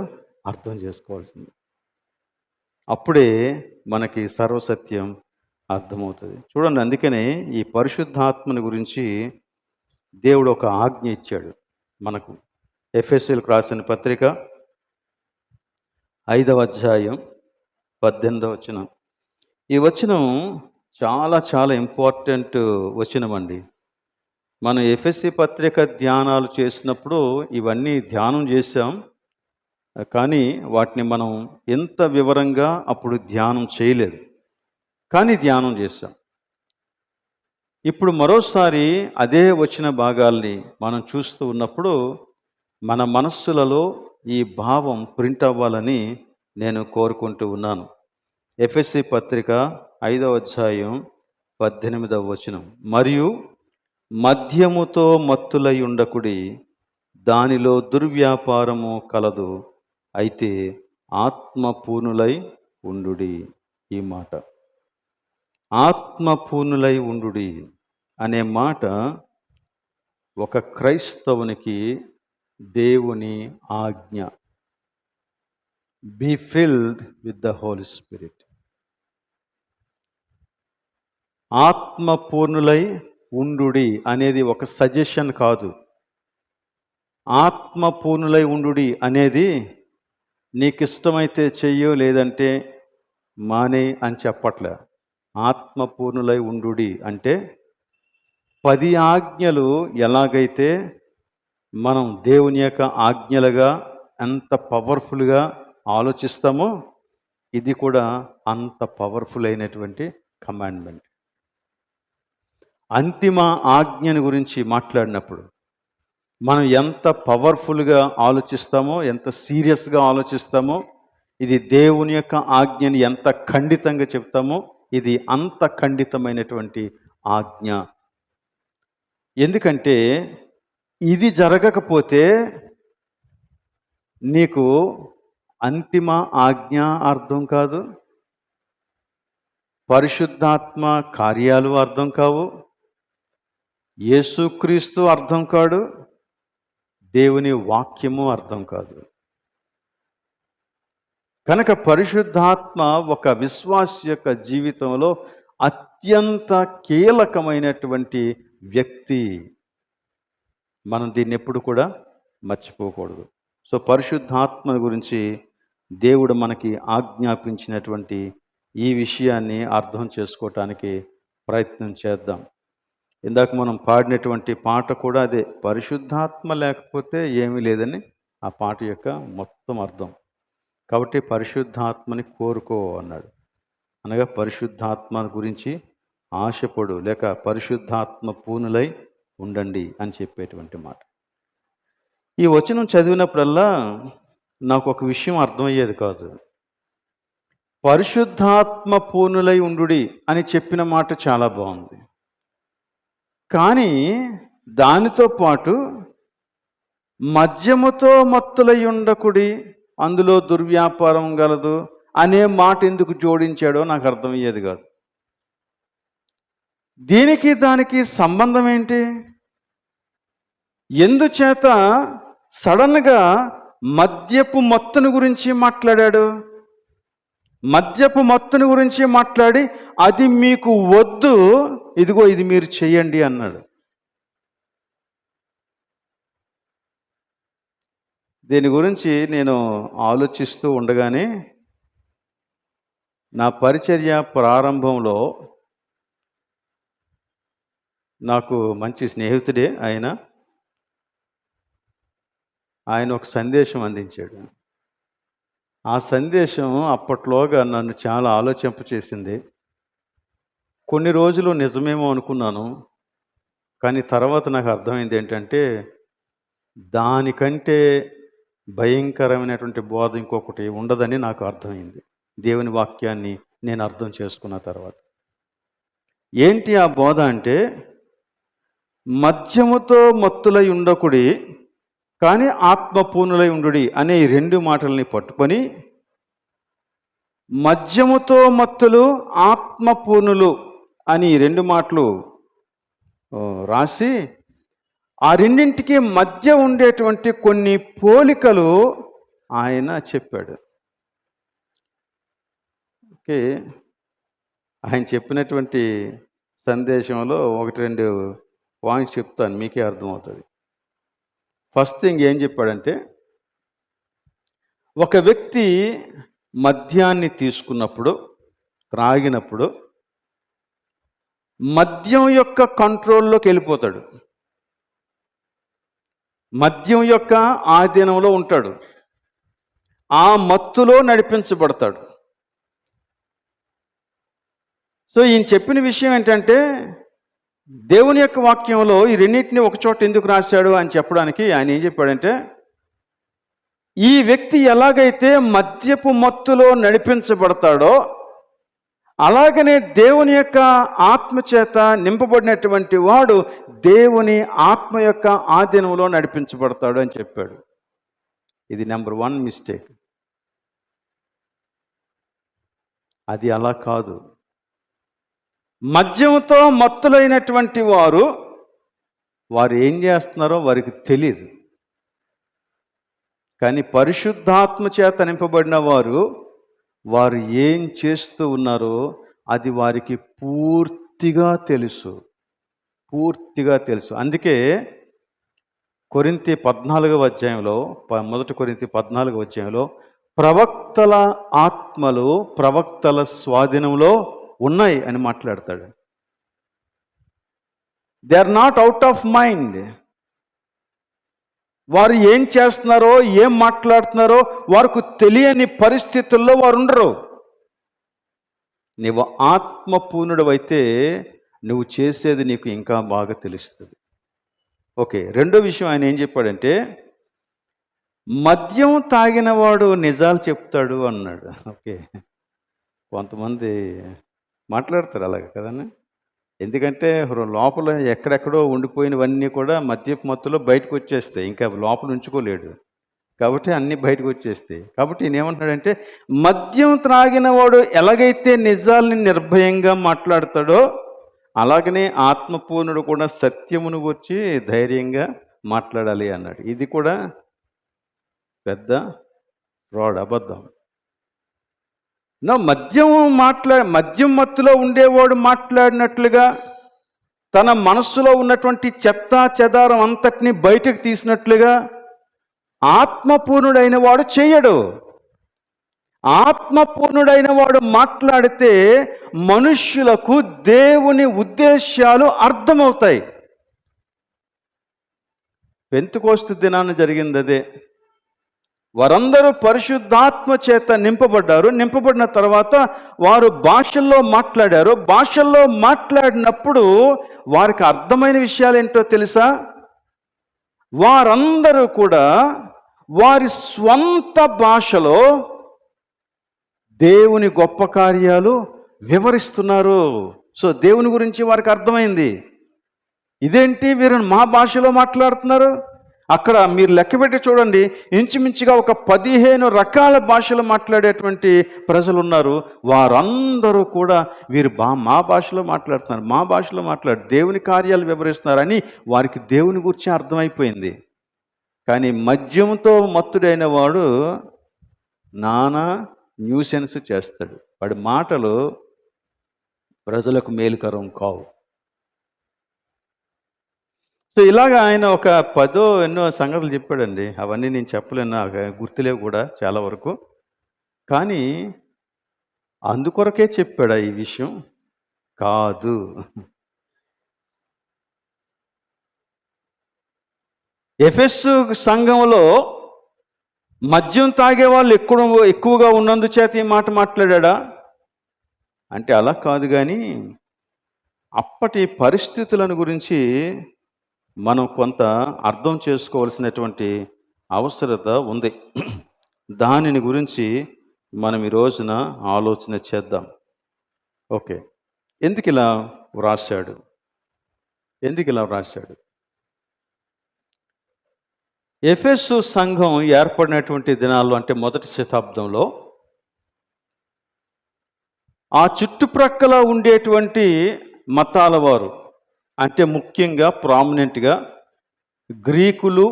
అర్థం చేసుకోవాల్సిందే. అప్పుడే మనకి సర్వసత్యం అర్థమవుతుంది. చూడండి, అందుకనే ఈ పరిశుద్ధాత్మని గురించి దేవుడు ఒక ఆజ్ఞ ఇచ్చాడు మనకు. ఎఫెసీయులకు రాసిన పత్రిక 5వ అధ్యాయం 18వ వచనం. ఈ వచనం చాలా చాలా ఇంపార్టెంట్ వచనం అండి. మనం ఎఫెసీ పత్రిక ధ్యానాలు చేసినప్పుడు ఇవన్నీ ధ్యానం చేశాం, కానీ వాటిని మనం ఎంత వివరంగా అప్పుడు ధ్యానం చేయలేదు, కానీ ధ్యానం చేశాం. ఇప్పుడు మరోసారి అదే వచ్చిన భాగాల్ని మనం చూస్తూ ఉన్నప్పుడు మన మనస్సులలో ఈ భావం ప్రింట్ అవ్వాలని నేను కోరుకుంటూ ఉన్నాను. ఎఫెసీ పత్రిక 5వ అధ్యాయం 18వ వచనం. మరియు మద్యముతో మత్తులై ఉండకుడి, దానిలో దుర్వ్యాపారము కలదు, అయితే ఆత్మపూర్ణులై ఉండుడి. ఈ మాట ఆత్మపూర్ణులై ఉండుడి అనే మాట ఒక క్రైస్తవునికి దేవుని ఆజ్ఞ. Be filled with the holy spirit. ఆత్మపూర్ణులై ఉండుడి అనేది ఒక సజెషన్ కాదు. ఆత్మపూర్ణులై ఉండుడి అనేది నీకు ఇష్టమైతే చెయ్యు, లేదంటే మానే అని చెప్పట్లే. ఆత్మపూర్ణులై ఉండుడి అంటే 10 ఆజ్ఞలు ఎలాగైతే మనం దేవుని యొక్క ఆజ్ఞలుగా ఎంత పవర్ఫుల్గా ఆలోచిస్తామో, ఇది కూడా అంత పవర్ఫుల్ అయినటువంటి కమాండ్మెంట్. అంతిమ ఆజ్ఞని గురించి మాట్లాడినప్పుడు మనం ఎంత పవర్ఫుల్గా ఆలోచిస్తామో, ఎంత సీరియస్గా ఆలోచిస్తామో, ఇది దేవుని యొక్క ఆజ్ఞని ఎంత ఖండితంగా చెప్తామో, ఇది అంత ఖండితమైనటువంటి ఆజ్ఞ. ఎందుకంటే ఇది జరగకపోతే నీకు అంతిమ ఆజ్ఞ అర్థం కాదు, పరిశుద్ధాత్మ కార్యాలు అర్థం కావు, యేసుక్రీస్తు అర్థం కాడు, దేవుని వాక్యము అర్థం కాదు. కనుక పరిశుద్ధాత్మ ఒక విశ్వాసి యొక్క జీవితంలో అత్యంత కీలకమైనటువంటి వ్యక్తి. మనం దీన్ని ఎప్పుడు కూడా మర్చిపోకూడదు. సో పరిశుద్ధాత్మ గురించి దేవుడు మనకి ఆజ్ఞాపించినటువంటి ఈ విషయాన్ని అర్థం చేసుకోవటానికి ప్రయత్నం చేద్దాం. ఇందాక మనం పాడినటువంటి పాట కూడా అదే, పరిశుద్ధాత్మ లేకపోతే ఏమీ లేదని ఆ పాట యొక్క మొత్తం అర్థం. కాబట్టి పరిశుద్ధాత్మని కోరుకో అన్నాడు. అనగా పరిశుద్ధాత్మ గురించి ఆశపడు, లేక పరిశుద్ధాత్మ పూర్ణులై ఉండండి అని చెప్పేటువంటి మాట. ఈ వచనం చదివినప్పుడల్లా నాకు ఒక విషయం అర్థమయ్యేది కాదు. పరిశుద్ధాత్మ పూర్ణులై ఉండుడి అని చెప్పిన మాట చాలా బాగుంది, కానీ దానితో పాటు మద్యముతో మత్తులై ఉండకుడి, అందులో దుర్వ్యాపారం గలదు అనే మాట ఎందుకు జోడించాడో నాకు అర్థమయ్యేది కాదు. దీనికి దానికి సంబంధం ఏంటి? ఎందుచేత సడన్గా మద్యపు మత్తును గురించి మాట్లాడాడు? మద్యపు మత్తుని గురించి మాట్లాడి అది మీకు వద్దు, ఇదిగో ఇది మీరు చెయ్యండి అన్నాడు. దీని గురించి నేను ఆలోచిస్తూ ఉండగానే నా పరిచర్య ప్రారంభంలో నాకు మంచి స్నేహితుడే ఆయన ఒక సందేశం అందించాడు. ఆ సందేశం అప్పట్లోగా నన్ను చాలా ఆలోచింపచేసింది. కొన్ని రోజులు నిజమేమో అనుకున్నాను, కానీ తర్వాత నాకు అర్థమైంది ఏంటంటే దానికంటే భయంకరమైనటువంటి బోధ ఇంకొకటి ఉండదని నాకు అర్థమైంది. దేవుని వాక్యాన్ని నేను అర్థం చేసుకున్న తర్వాత. ఏంటి ఆ బోధ అంటే, మద్యముతో మత్తులై ఉండకుడి, కానీ ఆత్మపూర్ణులై ఉండుడి అనే ఈ 2 మాటల్ని పట్టుకొని, మద్యముతో మత్తులు ఆత్మపూర్ణులు అని 2 మాటలు రాసి ఆ రెండింటికి మధ్య ఉండేటువంటి కొన్ని పోలికలు ఆయన చెప్పాడు. ఓకే, ఆయన చెప్పినటువంటి సందేశంలో 1-2 పాయింట్స్ చెప్తాను, మీకే అర్థమవుతుంది. ఫస్ట్ థింగ్ ఏం చెప్పాడంటే, ఒక వ్యక్తి మద్యాన్ని తీసుకున్నప్పుడు, త్రాగినప్పుడు మద్యం యొక్క కంట్రోల్లోకి వెళ్ళిపోతాడు. మద్యం యొక్క ఆధీనంలో ఉంటాడు. ఆ మత్తులో నడిపించబడతాడు. సో ఈయన చెప్పిన విషయం ఏంటంటే, దేవుని యొక్క వాక్యంలో ఈ రెండింటిని ఒకచోట ఎందుకు రాశాడు అని చెప్పడానికి ఆయన ఏం చెప్పాడంటే, ఈ వ్యక్తి ఎలాగైతే మద్యపు మత్తులో నడిపించబడతాడో అలాగనే దేవుని యొక్క ఆత్మచేత నింపబడినటువంటి వాడు దేవుని ఆత్మ యొక్క ఆధీనంలో నడిపించబడతాడు అని చెప్పాడు. ఇది నెంబర్ 1 మిస్టేక్. అది అలా కాదు. మద్యంతో మత్తులైనటువంటి వారు ఏం చేస్తున్నారో వారికి తెలియదు, కానీ పరిశుద్ధాత్మ చేత నింపబడిన వారు ఏం చేస్తూ ఉన్నారో అది వారికి పూర్తిగా తెలుసు. అందుకే కొరింథీ 14వ అధ్యాయంలో, 1 కొరింథీ 14వ అధ్యాయంలో ప్రవక్తల ఆత్మలు ప్రవక్తల స్వాధీనంలో ఉన్నాయి అని మాట్లాడతాడు. They are not out of mind. వారు ఏం చేస్తున్నారో ఏం మాట్లాడుతున్నారో వారికి తెలియని పరిస్థితుల్లో వారు ఉండరు. నువ్వు ఆత్మపూర్ణుడవైతే నువ్వు చేసేది నీకు ఇంకా బాగా తెలుస్తుంది. ఓకే, రెండో విషయం ఆయన ఏం చెప్పాడంటే, మద్యం తాగినవాడు నిజాలు చెప్తాడు అన్నాడు. ఓకే, కొంతమంది మాట్లాడతారు అలాగే కదన్నా. ఎందుకంటే లోపల ఎక్కడెక్కడో ఉండిపోయినవన్నీ కూడా మద్యపు మత్తులో బయటకు వచ్చేస్తాయి, ఇంకా లోపల ఉంచుకోలేడు కాబట్టి అన్నీ బయటకు వచ్చేస్తాయి. కాబట్టి ఈయన ఏమంటున్నాడంటే, మద్యం త్రాగిన వాడు ఎలాగైతే నిజాల్ని నిర్భయంగా మాట్లాడతాడో అలాగనే ఆత్మపూర్ణుడు కూడా సత్యమును గురించి ధైర్యంగా మాట్లాడాలి అన్నాడు. ఇది కూడా పెద్ద ఫ్రాడ్, అబద్ధం. మద్యం మత్తులో ఉండేవాడు మాట్లాడినట్లుగా తన మనస్సులో ఉన్నటువంటి చెత్త చెదారం అంతటిని బయటకు తీసినట్లుగా ఆత్మపూర్ణుడైన వాడు చేయడు. ఆత్మపూర్ణుడైన వాడు మాట్లాడితే మనుష్యులకు దేవుని ఉద్దేశాలు అర్థమవుతాయి. పెంతెకోస్తు దినాన జరిగింది అదే. వారందరూ పరిశుద్ధాత్మ చేత నింపబడ్డారు. నింపబడిన తర్వాత వారు భాషల్లో మాట్లాడారు. భాషల్లో మాట్లాడినప్పుడు వారికి అర్థమైన విషయాలు ఏంటో తెలుసా? వారందరూ కూడా వారి స్వంత భాషలో దేవుని గొప్ప కార్యాలు వివరిస్తున్నారు. సో దేవుని గురించి వారికి అర్థమైంది. ఇదేంటి వీరు మా భాషలో మాట్లాడుతున్నారు? అక్కడ మీరు లెక్కపెట్టి చూడండి, ఇంచుమించుగా ఒక 15 రకాల భాషలు మాట్లాడేటువంటి ప్రజలు ఉన్నారు. వారందరూ కూడా వీరు మా భాషలో మాట్లాడుతున్నారు, మా భాషలో దేవుని కార్యాలు వివరిస్తున్నారని వారికి దేవుని గురించి అర్థమైపోయింది. కానీ మద్యంతో మత్తుడైన వాడు నానా న్యూసెన్స్ చేస్తాడు. వాడి మాటలు ప్రజలకు మేలుకరం కావు. సో ఇలాగా ఆయన ఒక 10 ఎన్నో సంగతులు చెప్పాడండి. అవన్నీ నేను చెప్పలేను, నాకు గుర్తులేవు కూడా చాలా వరకు. కానీ అందుకొరకే చెప్పాడా ఈ విషయం? కాదు. ఎఫెసు సంఘంలో మద్యం తాగే వాళ్ళు ఎక్కువగా ఉన్నందుచేత ఈ మాట మాట్లాడా అంటే అలా కాదు. కానీ అప్పటి పరిస్థితులను గురించి మనం కొంత అర్థం చేసుకోవాల్సినటువంటి అవసరత ఉంది. దానిని గురించి మనం ఈ రోజున ఆలోచన చేద్దాం. ఓకే, ఎందుకు ఇలా వ్రాశాడు? ఎఫెసు సంఘం ఏర్పడినటువంటి దినాల్లో, అంటే మొదటి శతాబ్దంలో, ఆ చుట్టుప్రక్కల ఉండేటువంటి మతాల వారు, అంటే ముఖ్యంగా ప్రామినెంట్గా గ్రీకులు,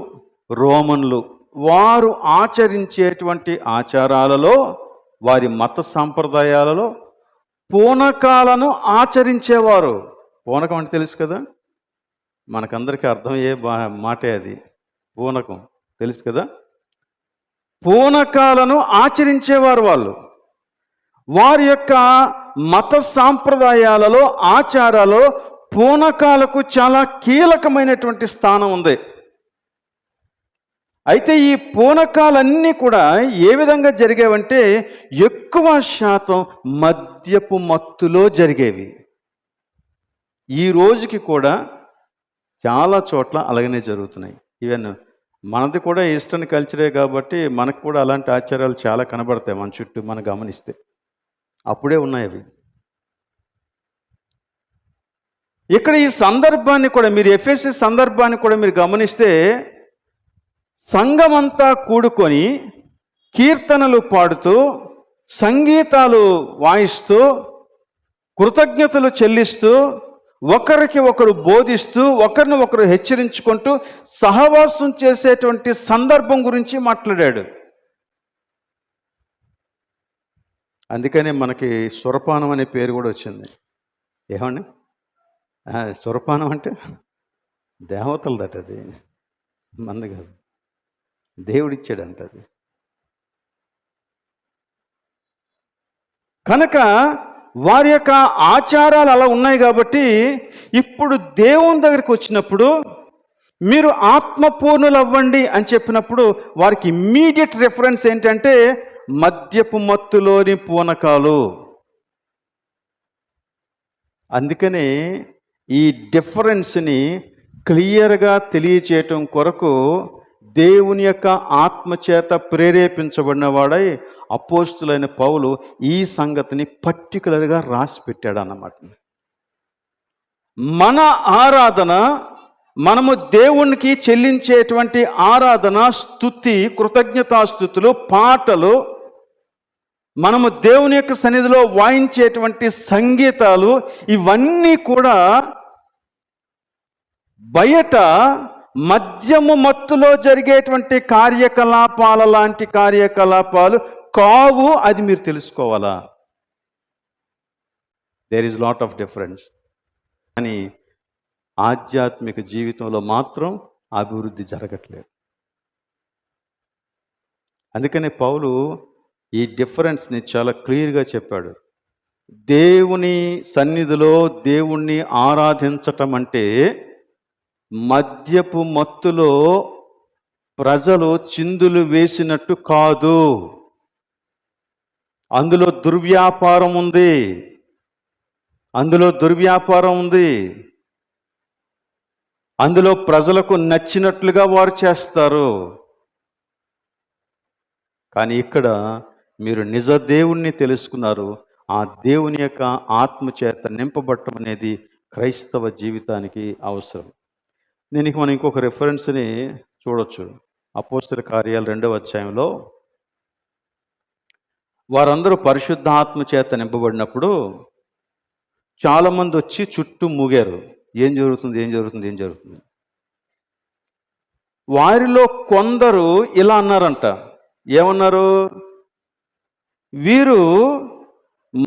రోమన్లు, వారు ఆచరించేటువంటి ఆచారాలలో, వారి మత సాంప్రదాయాలలో పూనకాలను ఆచరించేవారు. పూనకం అంటే తెలుసు కదా, మనకందరికీ అర్థమయ్యే మాటే అది. పూనకం తెలుసు కదా. పూనకాలను ఆచరించేవారు వాళ్ళు. వారి యొక్క మత సాంప్రదాయాలలో, ఆచారాలలో పూనకాలకు చాలా కీలకమైనటువంటి స్థానం ఉంది. అయితే ఈ పూనకాలన్నీ కూడా ఏ విధంగా జరిగేవంటే ఎక్కువ శాతం మద్యపు మత్తులో జరిగేవి. ఈ రోజుకి కూడా చాలా చోట్ల అలాగనే జరుగుతున్నాయి. ఈవెన్ మనది కూడా ఈస్టర్న్ కల్చరే కాబట్టి మనకు కూడా అలాంటి ఆచారాలు చాలా కనబడతాయి మన చుట్టూ, మనం గమనిస్తే. అప్పుడే ఉన్నాయి అవి. ఇక్కడ ఈ సందర్భాన్ని కూడా మీరు, ఎఫెసు సందర్భాన్ని కూడా మీరు గమనిస్తే, సంఘమంతా కూడుకొని కీర్తనలు పాడుతూ, సంగీతాలు వాయిస్తూ, కృతజ్ఞతలు చెల్లిస్తూ, ఒకరికి ఒకరు బోధిస్తూ, ఒకరిని ఒకరు హెచ్చరించుకుంటూ సహవాసం చేసేటువంటి సందర్భం గురించి మాట్లాడాడు. అందుకనే మనకి సురపానం అనే పేరు కూడా వచ్చింది. ఏమండి? సురపానం అంటే దేవతలదట, అది మంది కాదు, దేవుడిచ్చాడంట అది. కనుక వారి యొక్క ఆచారాలు అలా ఉన్నాయి కాబట్టి ఇప్పుడు దేవుని దగ్గరికి వచ్చినప్పుడు మీరు ఆత్మపూర్ణులు అవ్వండి అని చెప్పినప్పుడు వారికి ఇమ్మీడియట్ రెఫరెన్స్ ఏంటంటే మద్యపు మత్తులోని పూనకాలు. అందుకనే ఈ డిఫరెన్స్ని క్లియర్గా తెలియచేయటం కొరకు దేవుని యొక్క ఆత్మచేత ప్రేరేపించబడిన వాడై అపోస్తులైన పౌలు ఈ సంగతిని పర్టికులర్గా రాసి పెట్టాడు అన్నమాట. మన ఆరాధన, మనము దేవునికి చెల్లించేటువంటి ఆరాధన, స్తుతి, కృతజ్ఞతాస్తుతులు, పాటలు, మనము దేవుని యొక్క సన్నిధిలో వాయించేటువంటి సంగీతాలు, ఇవన్నీ కూడా బయట మద్యము మత్తులో జరిగేటువంటి కార్యకలాపాల లాంటి కార్యకలాపాలు కావు. అది మీరు తెలుసుకోవాలా. There is lot of difference. కానీ ఆధ్యాత్మిక జీవితంలో మాత్రం అభివృద్ధి జరగట్లేదు. అందుకనే పౌలు ఈ డిఫరెన్స్ని చాలా క్లియర్గా చెప్పాడు. దేవుని సన్నిధిలో దేవుణ్ణి ఆరాధించటం అంటే మద్యపు మత్తులో ప్రజలు చిందులు వేసినట్టు కాదు. అందులో దుర్వ్యాపారం ఉంది. అందులో ప్రజలకు నచ్చినట్లుగా వారు చేస్తారు. కానీ ఇక్కడ మీరు నిజ దేవుణ్ణి తెలుసుకున్నారు. ఆ దేవుని యొక్క ఆత్మచేత నింపబడటం అనేది క్రైస్తవ జీవితానికి అవసరం. మనం ఇంకొక రెఫరెన్స్ని చూడొచ్చు. అపోస్తల కార్యాలు 2వ అధ్యాయంలో వారందరూ పరిశుద్ధాత్మ చేత నింపబడినప్పుడు చాలామంది వచ్చి చుట్టూ మూగారు. ఏం జరుగుతుంది. వారిలో కొందరు ఇలా అన్నారంట. ఏమన్నారు? వీరు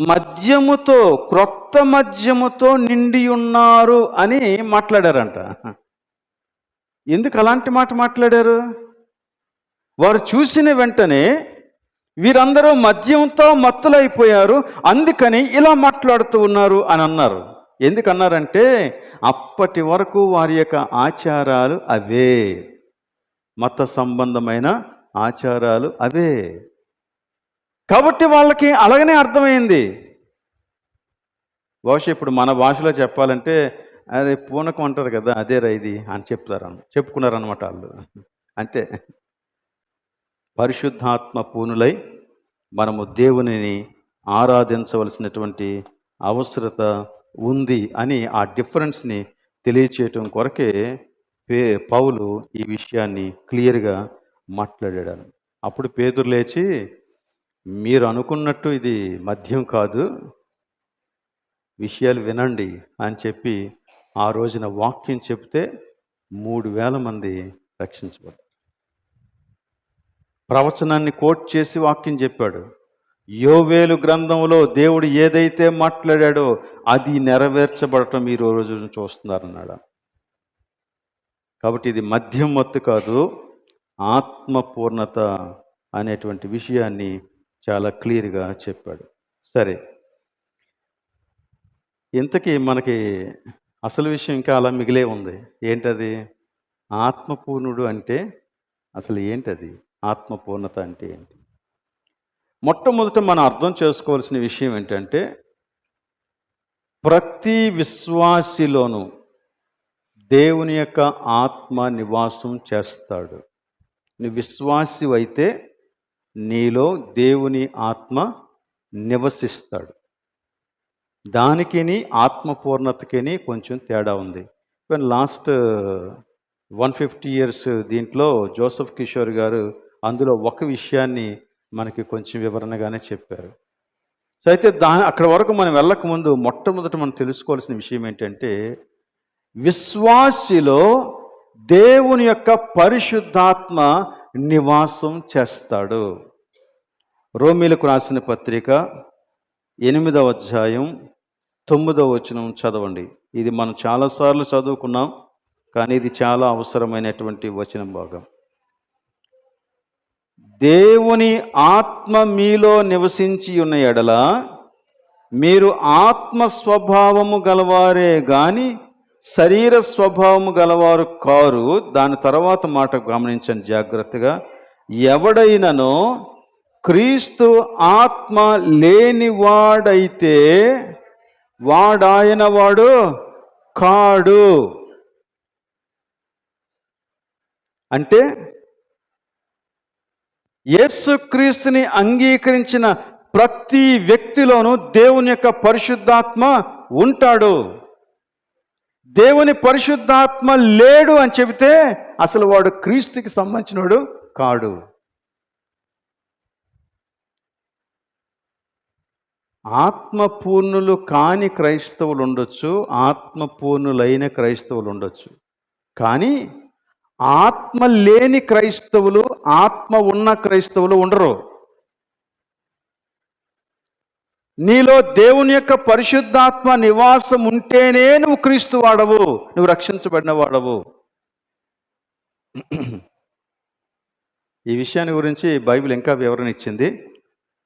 మద్యముతో, క్రొత్త మద్యముతో నిండి ఉన్నారు అని మాట్లాడారంట. ఎందుకు అలాంటి మాట మాట్లాడారు? వారు చూసిన వెంటనే వీరందరూ మద్యంతో మత్తులైపోయారు, అందుకని ఇలా మాట్లాడుతూ ఉన్నారు అని అన్నారు. ఎందుకన్నారంటే అప్పటి వరకు వారి యొక్క ఆచారాలు అవే, మత సంబంధమైన ఆచారాలు అవే. కాబట్టి వాళ్ళకి అలాగనే అర్థమైంది. బహుశా ఇప్పుడు మన భాషలో చెప్పాలంటే అరే పూనకం అంటారు కదా, అదే రైది అని చెప్పుకున్నారనమాట వాళ్ళు. అంతే. పరిశుద్ధాత్మ పూనులై మనము దేవునిని ఆరాధించవలసినటువంటి అవసరత ఉంది అని ఆ డిఫరెన్స్ని తెలియచేయటం కొరకే పౌలు ఈ విషయాన్ని క్లియర్గా మాట్లాడాడు. అప్పుడు పేతురు లేచి, మీరు అనుకున్నట్టు ఇది మద్యం కాదు, విషయాలు వినండి అని చెప్పి ఆ రోజున వాక్యం చెప్తే 3,000 మంది రక్షించబడ్డారు. ప్రవచనాన్ని కోట్ చేసి వాక్యం చెప్పాడు. యోవేలు గ్రంథంలో దేవుడు ఏదైతే మాట్లాడాడో అది నెరవేర్చబడటం ఈ రోజు చూస్తున్నారన్నాడు. కాబట్టి ఇది మద్యం మత్తు కాదు, ఆత్మపూర్ణత అనేటువంటి విషయాన్ని చాలా క్లియర్గా చెప్పాడు. సరే, ఇంతకీ మనకి అసలు విషయం ఇంకా అలా మిగిలే ఉంది. ఏంటది? ఆత్మపూర్ణుడు అంటే అసలు ఏంటది? ఆత్మపూర్ణత అంటే ఏంటి? మొట్టమొదట మనం అర్థం చేసుకోవాల్సిన విషయం ఏంటంటే ప్రతి విశ్వాసిలోనూ దేవుని యొక్క ఆత్మ నివాసం చేస్తాడు. నువ్వు విశ్వాసి అయితే నీలో దేవుని ఆత్మ నివసిస్తాడు. దానికిని ఆత్మపూర్ణతకిని కొంచెం తేడా ఉంది. లాస్ట్ 150 years దీంట్లో జోసెఫ్ కిషోర్ గారు అందులో ఒక విషయాన్ని మనకి కొంచెం వివరణగానే చెప్పారు. సో అయితే అక్కడ వరకు మనం వెళ్ళకముందు మొట్టమొదట మనం తెలుసుకోవాల్సిన విషయం ఏంటంటే విశ్వాసిలో దేవుని యొక్క పరిశుద్ధాత్మ నివాసం చేస్తాడు. రోమీలకు రాసిన పత్రిక 8వ అధ్యాయం 9వ వచనం చదవండి. ఇది మనం చాలాసార్లు చదువుకున్నాం, కానీ ఇది చాలా అవసరమైనటువంటి వచన భాగం. దేవుని ఆత్మ మీలో నివసించి ఉన్న ఎడల మీరు ఆత్మ స్వభావము గలవారే గాని శరీర స్వభావము గలవారు కారు. దాని తర్వాత మాట గమనించండి జాగ్రత్తగా. ఎవడైనను క్రీస్తు ఆత్మ లేనివాడైతే వాడాయన వాడు కాడు. అంటే యేసుక్రీస్తుని అంగీకరించిన ప్రతి వ్యక్తిలోనూ దేవుని యొక్క పరిశుద్ధాత్మ ఉంటాడు. దేవుని పరిశుద్ధాత్మ లేడు అని చెబితే అసలు వాడు క్రీస్తుకి సంబంధించినవాడు కాడు. ఆత్మపూర్ణులు కాని క్రైస్తవులు ఉండొచ్చు, ఆత్మపూర్ణులైన క్రైస్తవులు ఉండొచ్చు. కానీ ఆత్మ లేని క్రైస్తవులు, ఆత్మ ఉన్న క్రైస్తవులు ఉండరు. నీలో దేవుని యొక్క పరిశుద్ధాత్మ నివాసం ఉంటేనే నువ్వు క్రీస్తు వాడవు, నువ్వు రక్షించబడిన వాడవు. ఈ విషయాన్ని గురించి బైబిల్ ఇంకా వివరణ ఇచ్చింది.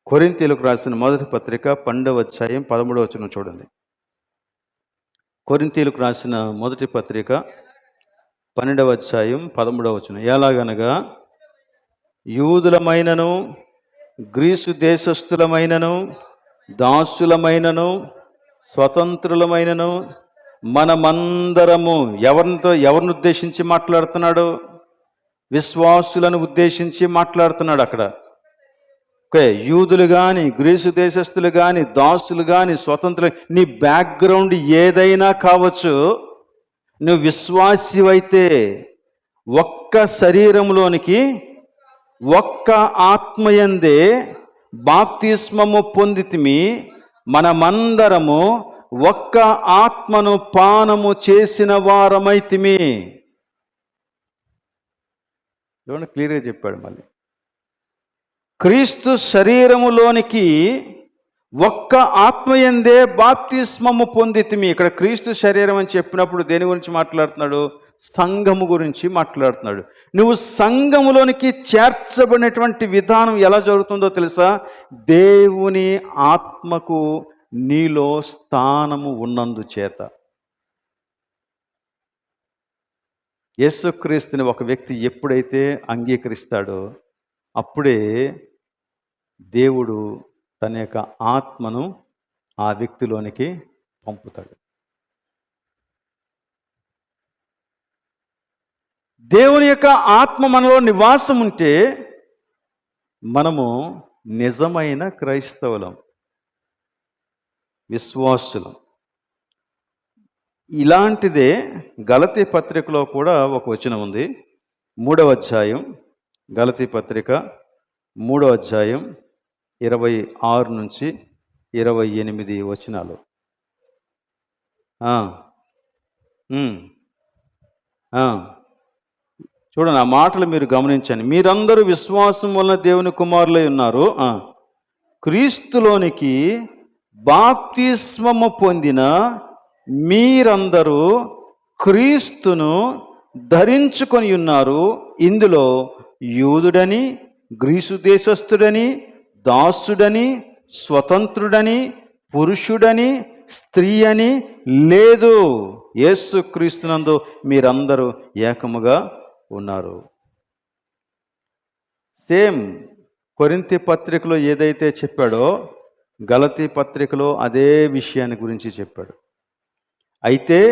కొరింథీయులకు రాసిన మొదటి పత్రిక 12వ అధ్యాయం 13వ వచనం చూడండి. కొరింథీయులకు రాసిన మొదటి పత్రిక 12వ అధ్యాయం 13వ వచనం. ఎలాగనగా యూదులమైనను గ్రీసు దేశస్థులమైనను దాసులమైనను స్వతంత్రులమైనను మనమందరము ఎవరిని ఉద్దేశించి మాట్లాడుతున్నాడు? విశ్వాసులను ఉద్దేశించి మాట్లాడుతున్నాడు అక్కడ. ఓకే, యూదులు కానీ, గ్రీసు దేశస్థులు కానీ, దాసులు కానీ, స్వతంత్రులు, నీ బ్యాక్గ్రౌండ్ ఏదైనా కావచ్చు, నువ్వు విశ్వాసివైతే ఒక్క శరీరంలోనికి ఒక్క ఆత్మయందే బాప్తిస్మము పొందితిమి, మనమందరము ఒక్క ఆత్మను పానము చేసిన వారమైతిమి. చూడండి, క్లియర్గా చెప్పాడు. మళ్ళీ క్రీస్తు శరీరములోనికి ఒక్క ఆత్మయందే బాప్తిస్మము పొందితిమి. ఇక్కడ క్రీస్తు శరీరం అని చెప్పినప్పుడు దేని గురించి మాట్లాడుతున్నాడు? సంఘము గురించి మాట్లాడుతున్నాడు. నువ్వు సంఘములోనికి చేర్చబడినటువంటి విధానం ఎలా జరుగుతుందో తెలుసా? దేవుని ఆత్మకు నీలో స్థానము ఉన్నందుచేత. యేసుక్రీస్తుని ఒక వ్యక్తి ఎప్పుడైతే అంగీకరిస్తాడో అప్పుడే దేవుడు తన యొక్క ఆత్మను ఆ వ్యక్తిలోనికి పంపుతాడు. దేవుని యొక్క ఆత్మ మనలో నివాసం ఉంటే మనము నిజమైన క్రైస్తవులం, విశ్వాసులం. ఇలాంటిదే గలతీ పత్రికలో కూడా ఒక వచనం ఉంది. 3వ అధ్యాయం, గలతీ పత్రిక 3వ అధ్యాయం 26 నుంచి 28 వచనాలు. చూడండి, ఆ మాటలు మీరు గమనించండి. మీరందరూ విశ్వాసం వలన దేవుని కుమారులై ఉన్నారు. క్రీస్తులోనికి బాప్తిస్మము పొందిన మీరందరూ క్రీస్తును ధరించుకొని ఉన్నారు. ఇందులో యూదుడని, గ్రీసు దేశస్థుడని, దాసుడని, స్వతంత్రుడని, పురుషుడని, స్త్రీ అని లేదు. యేసు క్రీస్తునందు మీరందరూ ఏకముగా ఉన్నారు. సేమ్ కొరింథీ పత్రికలో ఏదైతే చెప్పాడో గలతీ పత్రికలో అదే విషయాన్ని గురించి చెప్పాడు. అయితే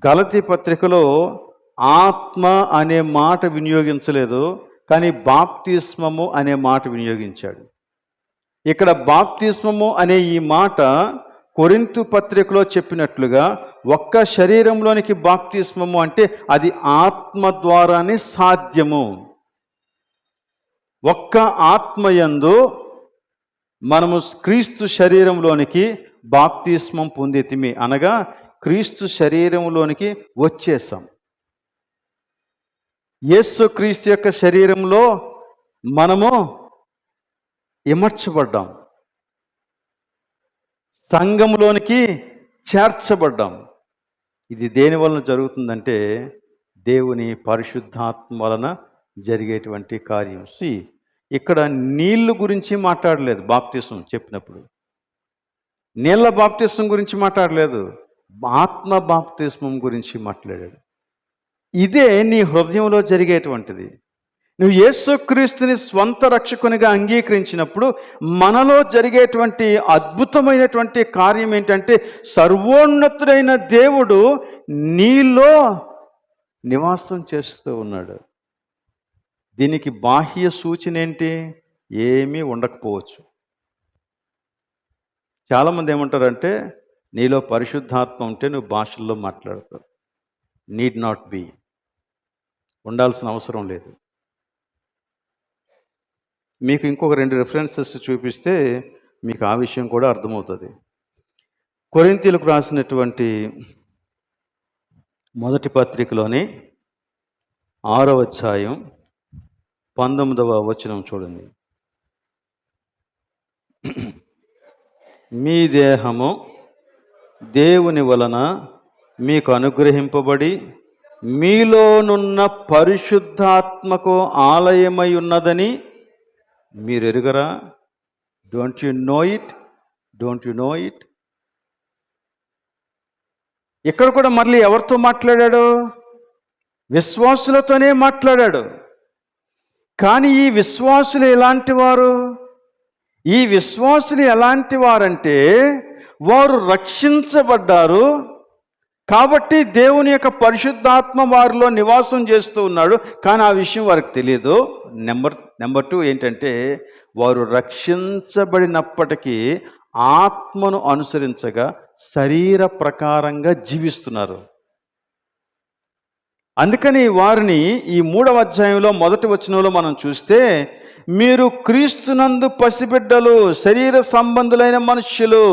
గలతీ పత్రికలో ఆత్మ అనే మాట వినియోగించలేదు, కానీ బాప్తిస్మము అనే మాట వినియోగించాడు. ఇక్కడ బాప్తిస్మము అనే ఈ మాట కొరింథు పత్రికలో చెప్పినట్లుగా ఒక్క శరీరంలోనికి బాప్తిస్మము అంటే అది ఆత్మ ద్వారానే సాధ్యము. ఒక్క ఆత్మయందు మనము క్రీస్తు శరీరంలోనికి బాప్తిస్మం పొందితిమి, అనగా క్రీస్తు శరీరంలోనికి వచ్చేసాం. యేసు క్రీస్తు యొక్క శరీరంలో మనము ఇమర్చబడ్డాం, సంఘములోనికి చేర్చబడ్డాం. ఇది దేని వలన జరుగుతుందంటే దేవుని పరిశుద్ధాత్మ వలన జరిగేటువంటి కార్యం. ఇక్కడ నీళ్ళు గురించి మాట్లాడలేదు బాప్తిస్మం చెప్పినప్పుడు, నీళ్ళ బాప్తిస్మం గురించి మాట్లాడలేదు, ఆత్మ బాప్తిస్మం గురించి మాట్లాడాడు. ఇదే నీ హృదయంలో జరిగేటువంటిది. నువ్వు యేసుక్రీస్తుని స్వంత రక్షకునిగా అంగీకరించినప్పుడు మనలో జరిగేటువంటి అద్భుతమైనటువంటి కార్యం ఏంటంటే సర్వోన్నతుడైన దేవుడు నీలో నివాసం చేస్తూ ఉన్నాడు. దీనికి బాహ్య సూచన ఏంటి? ఏమీ ఉండకపోవచ్చు. చాలామంది ఏమంటారంటే నీలో పరిశుద్ధాత్మ ఉంటే నువ్వు భాషల్లో మాట్లాడతావు. నీడ్ నాట్ బీ, ఉండాల్సిన అవసరం లేదు. మీకు ఇంకొక 2 రెఫరెన్సెస్ చూపిస్తే మీకు ఆ విషయం కూడా అర్థమవుతుంది. కొరింథీయులకు రాసినటువంటి మొదటి పత్రికలోని 6వ అధ్యాయం 19వ వచనం చూడండి. మీ దేహము దేవుని వలన మీకు అనుగ్రహింపబడి మీలోనున్న పరిశుద్ధాత్మకు ఆలయమై ఉన్నదని మీరు ఎరుగరా? Don't you know it? Don't you know it? ఇక్కడ కూడా మళ్ళీ ఎవరితో మాట్లాడాడు? విశ్వాసులతోనే మాట్లాడాడు. కానీ ఈ విశ్వాసులు ఎలాంటి వారు? ఈ విశ్వాసులు ఎలాంటి వారంటే వారు రక్షించబడ్డారు కాబట్టి దేవుని యొక్క పరిశుద్ధాత్మ వారిలో నివాసం చేస్తూ ఉన్నాడు, కానీ ఆ విషయం వారికి తెలియదు. నెంబర్ 2 ఏంటంటే వారు రక్షించబడినప్పటికీ ఆత్మను అనుసరించగా శరీర ప్రకారంగా జీవిస్తున్నారు. అందుకని వారిని ఈ 3వ అధ్యాయంలో మొదటి వచనంలో మనం చూస్తే మీరు క్రీస్తునందు పసిబిడ్డలు, శరీర సంబంధులైన మనుష్యులు,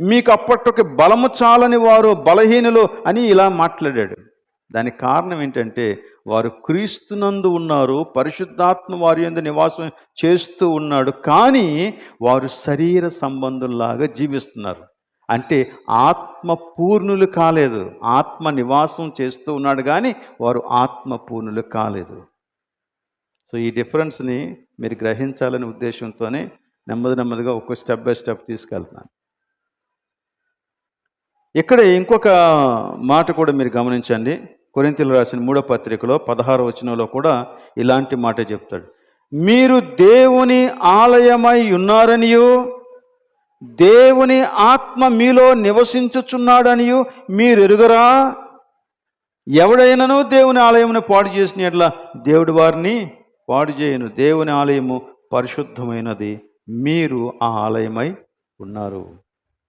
మీకు అప్పటికి బలము చాలని వారు, బలహీనులు అని ఇలా మాట్లాడాడు. దానికి కారణం ఏంటంటే వారు క్రీస్తునందు ఉన్నారు, పరిశుద్ధాత్మ వారి యందు నివాసం చేస్తూ ఉన్నాడు, కానీ వారు శరీర సంబంధుల్లాగా జీవిస్తున్నారు. అంటే ఆత్మ పూర్ణులు కాలేదు. ఆత్మ నివాసం చేస్తూ ఉన్నాడు కానీ వారు ఆత్మ పూర్ణులు కాలేదు. సో ఈ డిఫరెన్స్ని మీరు గ్రహించాలనే ఉద్దేశంతోనే నెమ్మదిగా ఒక్క స్టెప్ బై స్టెప్ తీసుకెళ్తున్నాను. ఇక్కడ ఇంకొక మాట కూడా మీరు గమనించండి. కొరింథీయులకు రాసిన 3వ పత్రికలో 16వ వచనంలో కూడా ఇలాంటి మాట చెప్తాడు. మీరు దేవుని ఆలయమై ఉన్నారనియు, దేవుని ఆత్మ మీలో నివసించుచున్నాడనియు మీరు ఎరుగరా? ఎవడైనను దేవుని ఆలయమును పాడు చేసిన యెడల దేవుడు వారిని పాడు చేయను. దేవుని ఆలయము పరిశుద్ధమైనది, మీరు ఆ ఆలయమై ఉన్నారు.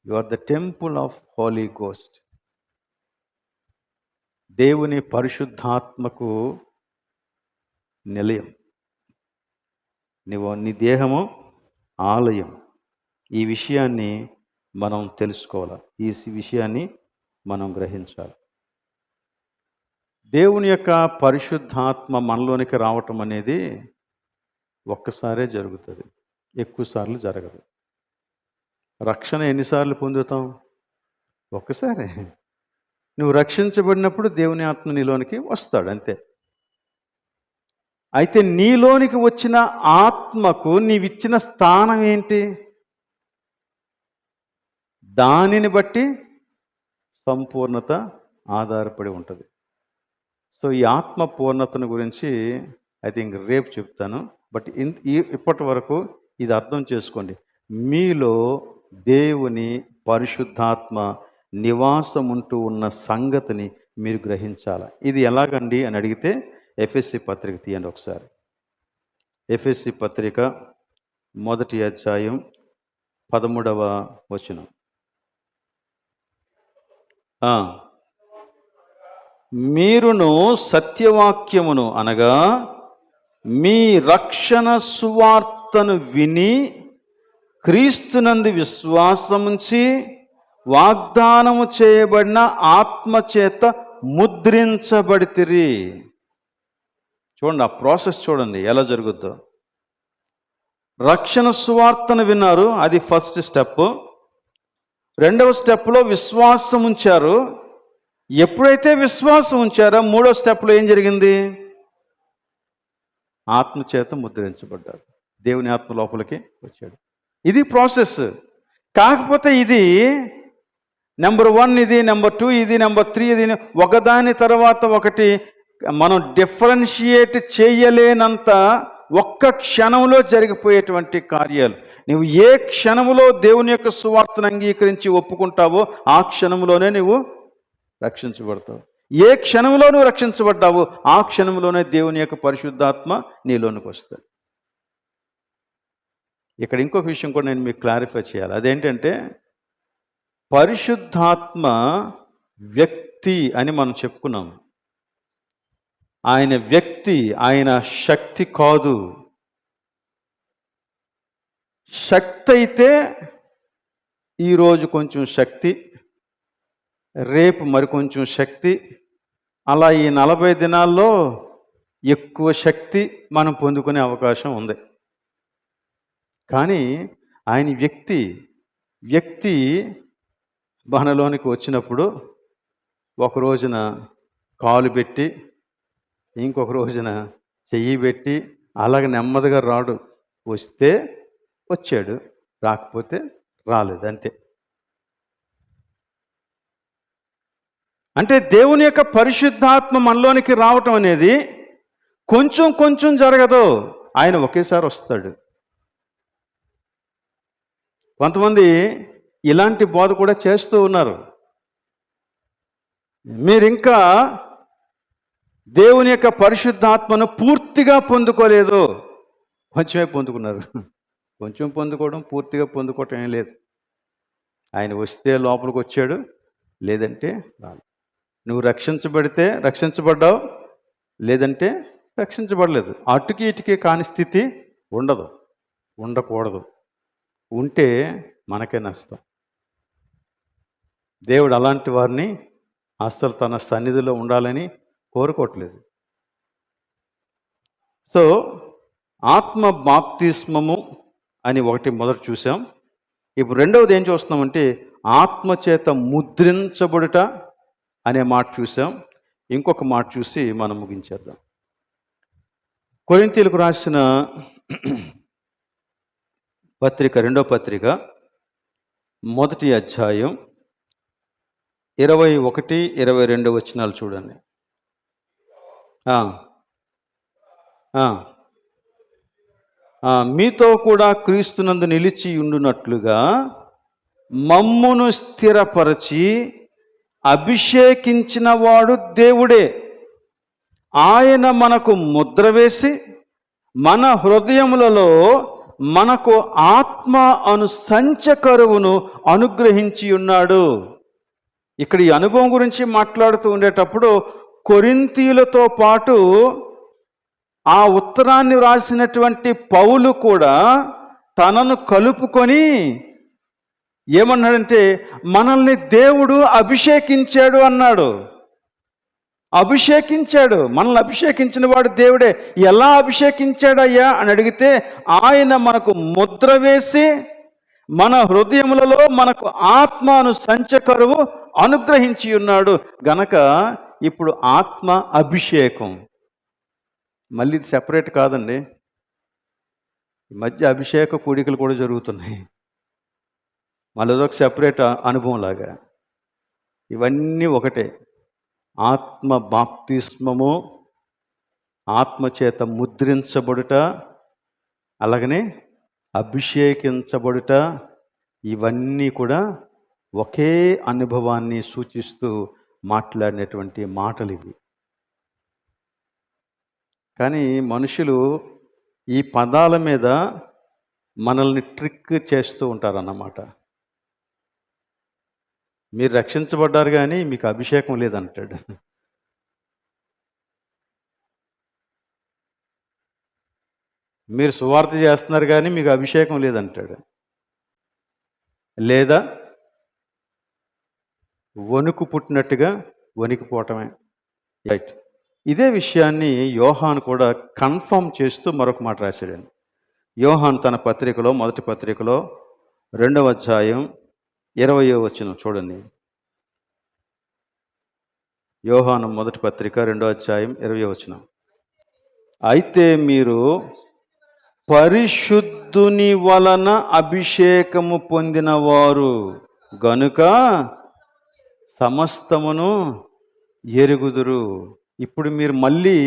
You are the temple of holy ghost. దేవుని పరిశుద్ధాత్మకు నిలయం. నీ దేహము ఆలయం. ఈ విషయాన్ని మనం తెలుసుకోవాలి. ఈ విషయాన్ని మనం గ్రహించాలి. దేవుని యొక్క పరిశుద్ధాత్మ మనలోనికి రావటం అనేది ఒక్కసారే జరుగుతుంది, ఎక్కువసార్లు జరగదు. రక్షణ ఎన్నిసార్లు పొందుతాం? ఒక్కసారే. నువ్వు రక్షించబడినప్పుడు దేవుని ఆత్మ నీలోనికి వస్తాడు, అంతే. అయితే నీలోనికి వచ్చిన ఆత్మకు నీవిచ్చిన స్థానం ఏంటి? దానిని బట్టి సంపూర్ణత ఆధారపడి ఉంటుంది. సో ఈ ఆత్మ పూర్ణతను గురించి ఐ థింక్ రేపు చెప్తాను. బట్ ఇప్పటి వరకు ఇది అర్థం చేసుకోండి. మీలో దేవుని పరిశుద్ధాత్మ నివాసం ఉంటూ ఉన్న సంగతిని మీరు గ్రహించాలి. ఇది ఎలాగండి అని అడిగితే ఎఫెసీ పత్రిక తీయండి ఒకసారి. ఎఫెసీ పత్రిక 1వ అధ్యాయం 13వ వచనం. మీరును సత్యవాక్యమును అనగా మీ రక్షణ సువార్తను విని క్రీస్తునందు విశ్వాసముంచి వాగ్దానము చేయబడిన ఆత్మచేత ముద్రించబడితిరి. చూడండి, ఆ ప్రాసెస్ చూడండి ఎలా జరుగుద్దో. రక్షణ సువార్తను విన్నారు, అది ఫస్ట్ స్టెప్. రెండవ స్టెప్లో విశ్వాసం ఉంచారు. ఎప్పుడైతే విశ్వాసం ఉంచారో 3వ స్టెప్లో ఏం జరిగింది? ఆత్మచేత ముద్రించబడ్డారు. దేవుని ఆత్మ లోపలికి వచ్చాడు. ఇది ప్రాసెస్. కాకపోతే ఇది నెంబర్ 1 ఇది, నెంబర్ 2 ఇది, నెంబర్ 3 ఇది, ఒకదాని తర్వాత ఒకటి మనం డిఫరెన్షియేట్ చేయలేనంత ఒక్క క్షణంలో జరిగిపోయేటువంటి కార్యాలు. నువ్వు ఏ క్షణంలో దేవుని యొక్క సువార్తను అంగీకరించి ఒప్పుకుంటావో ఆ క్షణంలోనే నువ్వు రక్షించబడతావు. ఏ క్షణంలో నువ్వు రక్షించబడ్డావో ఆ క్షణంలోనే దేవుని యొక్క పరిశుద్ధాత్మ నీలోనికి వస్తాడు. ఇక్కడ ఇంకొక విషయం కూడా నేను మీకు క్లారిఫై చేయాలి. అదేంటంటే పరిశుద్ధాత్మ వ్యక్తి అని మనం చెప్పుకున్నాం. ఆయన వ్యక్తి, ఆయన శక్తి కాదు. శక్తి అయితే ఈరోజు కొంచెం శక్తి, రేపు మరికొంచెం శక్తి, అలా ఈ 40 దినాల్లో ఎక్కువ శక్తి మనం పొందుకునే అవకాశం ఉంది. కానీ ఆయన వ్యక్తి మనలోనికి వచ్చినప్పుడు ఒక రోజున కాలు పెట్టి, ఇంకొక రోజున చెయ్యి పెట్టి, అలాగ నెమ్మదిగా రాడు. వస్తే వచ్చాడు, రాకపోతే రాలేదు, అంతే. అంటే దేవుని యొక్క పరిశుద్ధాత్మ మనలోనికి రావటం అనేది కొంచెం కొంచెం జరగదు, ఆయన ఒకేసారి వస్తాడు. కొంతమంది ఇలాంటి బోధ కూడా చేస్తూ ఉన్నారు. మీరింకా దేవుని యొక్క పరిశుద్ధాత్మను పూర్తిగా పొందుకోలేదు, కొంచెమే పొందుకున్నారు. కొంచెం పొందుకోవడం, పూర్తిగా పొందుకోవటం ఏం లేదు. ఆయన వస్తే లోపలికి వచ్చాడు, లేదంటే రాదు. నువ్వు రక్షించబడితే రక్షించబడ్డావు, లేదంటే రక్షించబడలేదు. అటుకి ఇటుకి కాని స్థితి ఉండదు, ఉండకూడదు. ఉంటే మనకే నష్టం. దేవుడు అలాంటి వారిని అస్సలు తన సన్నిధిలో ఉండాలని కోరుకోవట్లేదు. సో ఆత్మ బాప్తిస్మము అని ఒకటి మొదట చూసాం. ఇప్పుడు రెండవది ఏం చూస్తున్నామంటే ఆత్మచేత ముద్రించబడుట అనే మాట చూసాం. ఇంకొక మాట చూసి మనం ముగించేద్దాం. కొరింథీయులకు రాసిన పత్రిక, రెండో పత్రిక, మొదటి అధ్యాయం 21, 22 వచనాలు చూడండి. మీతో కూడా క్రీస్తునందు నిలిచి ఉండునట్లుగా మమ్మును స్థిరపరచి అభిషేకించిన వాడు దేవుడే. ఆయన మనకు ముద్ర వేసి మన హృదయములలో మనకు ఆత్మ అను సంచకరువును అనుగ్రహించి ఉన్నాడు. ఇక్కడ ఈ అనుభవం గురించి మాట్లాడుతూ ఉండేటప్పుడు కొరింథీయులతో పాటు ఆ ఉత్తరాన్ని వ్రాసినటువంటి పౌలు కూడా తనను కలుపుకొని ఏమన్నాడంటే మనల్ని దేవుడు అభిషేకించాడు అన్నాడు. అభిషేకించాడు, మనల్ని అభిషేకించిన వాడు దేవుడే. ఎలా అభిషేకించాడయ్యా అని అడిగితే ఆయన మనకు ముద్ర వేసి మన హృదయములలో మనకు ఆత్మను సంచకరువు అనుగ్రహించి ఉన్నాడు గనక ఇప్పుడు ఆత్మ అభిషేకం. మళ్ళీ ఇది సెపరేట్ కాదండి. ఈ మధ్య అభిషేక కూడికలు కూడా జరుగుతున్నాయి. మళ్ళీ అదొక సెపరేట్ అనుభవం లాగా. ఇవన్నీ ఒకటే. ఆత్మ బాప్తిస్మము, ఆత్మచేత ముద్రించబడుట, అలాగనే అభిషేకించబడుట, ఇవన్నీ కూడా ఒకే అనుభవాన్ని సూచిస్తూ మాట్లాడినటువంటి మాటలు ఇవి. కానీ మనుషులు ఈ పదాల మీద మనల్ని ట్రిక్ చేస్తూ ఉంటారన్నమాట. మీరు రక్షించబడ్డారు కానీ మీకు అభిషేకం లేదంటాడు. మీరు సువార్త చేస్తున్నారు కానీ మీకు అభిషేకం లేదంటాడు. లేదా వణుకు పుట్టినట్టుగా వణికిపోవటమే. రైట్. ఇదే విషయాన్ని యోహాను కూడా కన్ఫర్మ్ చేస్తూ మరొక మాట రాశాడండి. యోహాను తన పత్రికలో, మొదటి పత్రికలో 2వ అధ్యాయం 20వ వచనం చూడండి. యోహాను మొదటి పత్రిక 2వ అధ్యాయం 20వ వచనం. అయితే మీరు పరిశుద్ధుని వలన అభిషేకము పొందినవారు గనుక సమస్తమును ఎరుగుదురు. ఇప్పుడు మీరు మళ్ళీ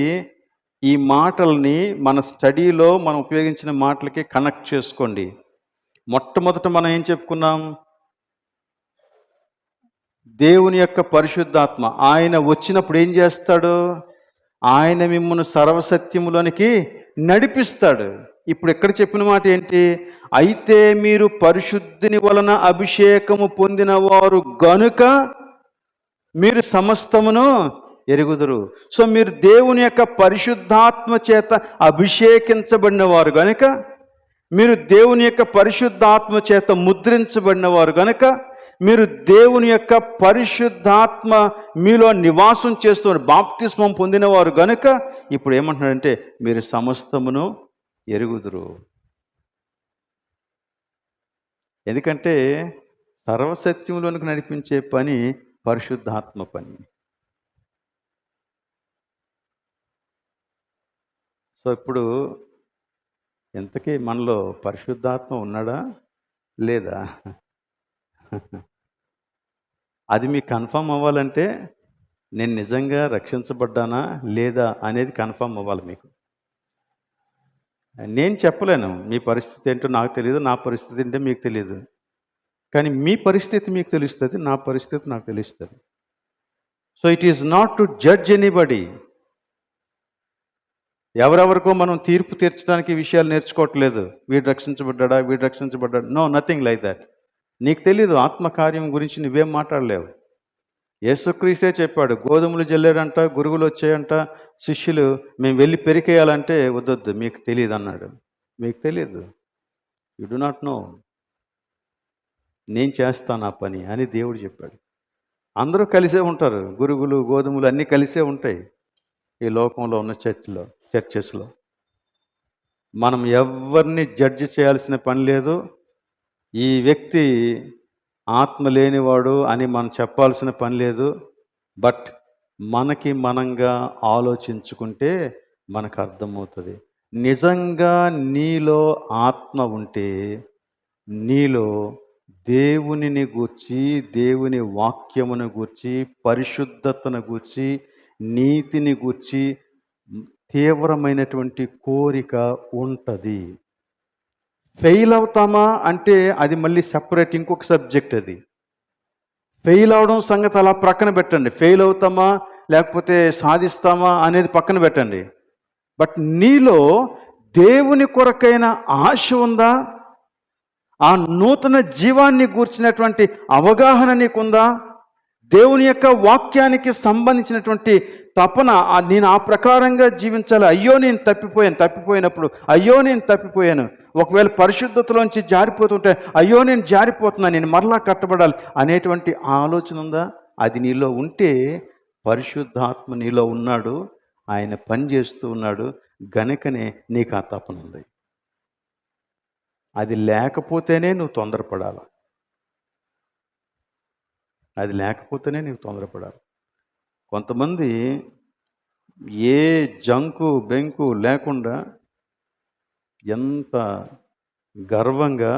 ఈ మాటల్ని మన స్టడీలో మనం ఉపయోగించిన మాటలకి కనెక్ట్ చేసుకోండి. మొట్టమొదట మనం ఏం చెప్పుకున్నాం? దేవుని యొక్క పరిశుద్ధాత్మ ఆయన వచ్చినప్పుడు ఏం చేస్తాడు? ఆయన మిమ్మల్ని సర్వసత్యములోనికి నడిపిస్తాడు. ఇప్పుడు ఎక్కడ చెప్పిన మాట ఏంటి? అయితే మీరు పరిశుద్ధిని వలన అభిషేకము పొందిన వారు గనుక మీరు సమస్తమును ఎరుగుదురు. సో మీరు దేవుని యొక్క పరిశుద్ధాత్మ చేత అభిషేకించబడిన వారు గనుక, మీరు దేవుని యొక్క పరిశుద్ధాత్మ చేత ముద్రించబడిన వారు గనుక, మీరు దేవుని యొక్క పరిశుద్ధాత్మ మీలో నివాసం చేస్తూ బాప్తిస్మం పొందినవారు గనుక ఇప్పుడు ఏమంటున్నాడంటే మీరు సమస్తమును ఎరుగుదురు. ఎందుకంటే సర్వసత్యంలోనికి నడిపించే పని పరిశుద్ధాత్మ పని. సో ఇప్పుడు ఇంతకీ మనలో పరిశుద్ధాత్మ ఉన్నాడా లేదా? అది మీకు కన్ఫర్మ్ అవ్వాలంటే నేను నిజంగా రక్షించబడ్డానా లేదా అనేది కన్ఫర్మ్ అవ్వాలి మీకు. నేను చెప్పలేను మీ పరిస్థితి ఏంటో నాకు తెలియదు, నా పరిస్థితి ఏంటో మీకు తెలియదు. కానీ మీ పరిస్థితి మీకు తెలుస్తుంది, నా పరిస్థితి నాకు తెలుస్తుంది. So it is not to judge anybody. ఎవరెవరికో మనం తీర్పు తీర్చడానికి విషయాలు నేర్చుకోవట్లేదు. వీడు రక్షించబడ్డా, వీడు రక్షించబడ్డాడు. No, nothing like that. నీకు తెలీదు ఆత్మకార్యం గురించి నువ్వేం మాట్లాడలేవు. యేసుక్రీస్తే చెప్పాడు, గోధుమలు జల్లాడంట, గురుగులు వచ్చాయంట, శిష్యులు మేము వెళ్ళి పెరికేయాలంటే వద్దొద్దు, మీకు తెలియదు అన్నాడు. మీకు తెలియదు, యు డు నాట్ నో. నేను చేస్తాను ఆ పని అని దేవుడు చెప్పాడు. అందరూ కలిసే ఉంటారు, గురుగులు గోధుమలు అన్నీ కలిసే ఉంటాయి. ఈ లోకంలో ఉన్న చర్చెస్లో మనం ఎవరిని జడ్జి చేయాల్సిన పని లేదు. ఈ వ్యక్తి ఆత్మ లేనివాడు అని మనం చెప్పాల్సిన పని లేదు. బట్ మనకి మనంగా ఆలోచించుకుంటే మనకు అర్థమవుతుంది. నిజంగా నీలో ఆత్మ ఉంటే నీలో దేవునిని గూర్చి, దేవుని వాక్యమును గూర్చి, పరిశుద్ధతను గూర్చి, నీతిని గూర్చి తీవ్రమైనటువంటి కోరిక ఉంటుంది. ఫెయిల్ అవుతామా అంటే అది మళ్ళీ సెపరేట్ ఇంకొక సబ్జెక్ట్. అది ఫెయిల్ అవడం సంగతి అలా ప్రక్కన పెట్టండి. ఫెయిల్ అవుతామా లేకపోతే సాధిస్తామా అనేది పక్కన పెట్టండి. బట్ నీలో దేవుని కొరకైన ఆశ ఉందా? ఆ నూతన జీవాన్ని గూర్చినటువంటి అవగాహన నీకుందా? దేవుని యొక్క వాక్యానికి సంబంధించినటువంటి తపన, నేను ఆ ప్రకారంగా జీవించాలి. అయ్యో నేను తప్పిపోయినప్పుడు అయ్యో నేను తప్పిపోయాను. ఒకవేళ పరిశుద్ధతలోంచి జారిపోతుంటే అయ్యో నేను జారిపోతున్నాను, నేను మరలా కట్టబడాలి అనేటువంటి ఆలోచన ఉందా? అది నీలో ఉంటే పరిశుద్ధాత్మ నీలో ఉన్నాడు, ఆయన పని చేస్తూ ఉన్నాడు గనుకనే నీకు ఆ తపన ఉంది. అది లేకపోతేనే నువ్వు తొందరపడాలి. అది లేకపోతేనే నీవు తొందరపడాలి. కొంతమంది ఏ జంకు బెంకు లేకుండా ఎంత గర్వంగా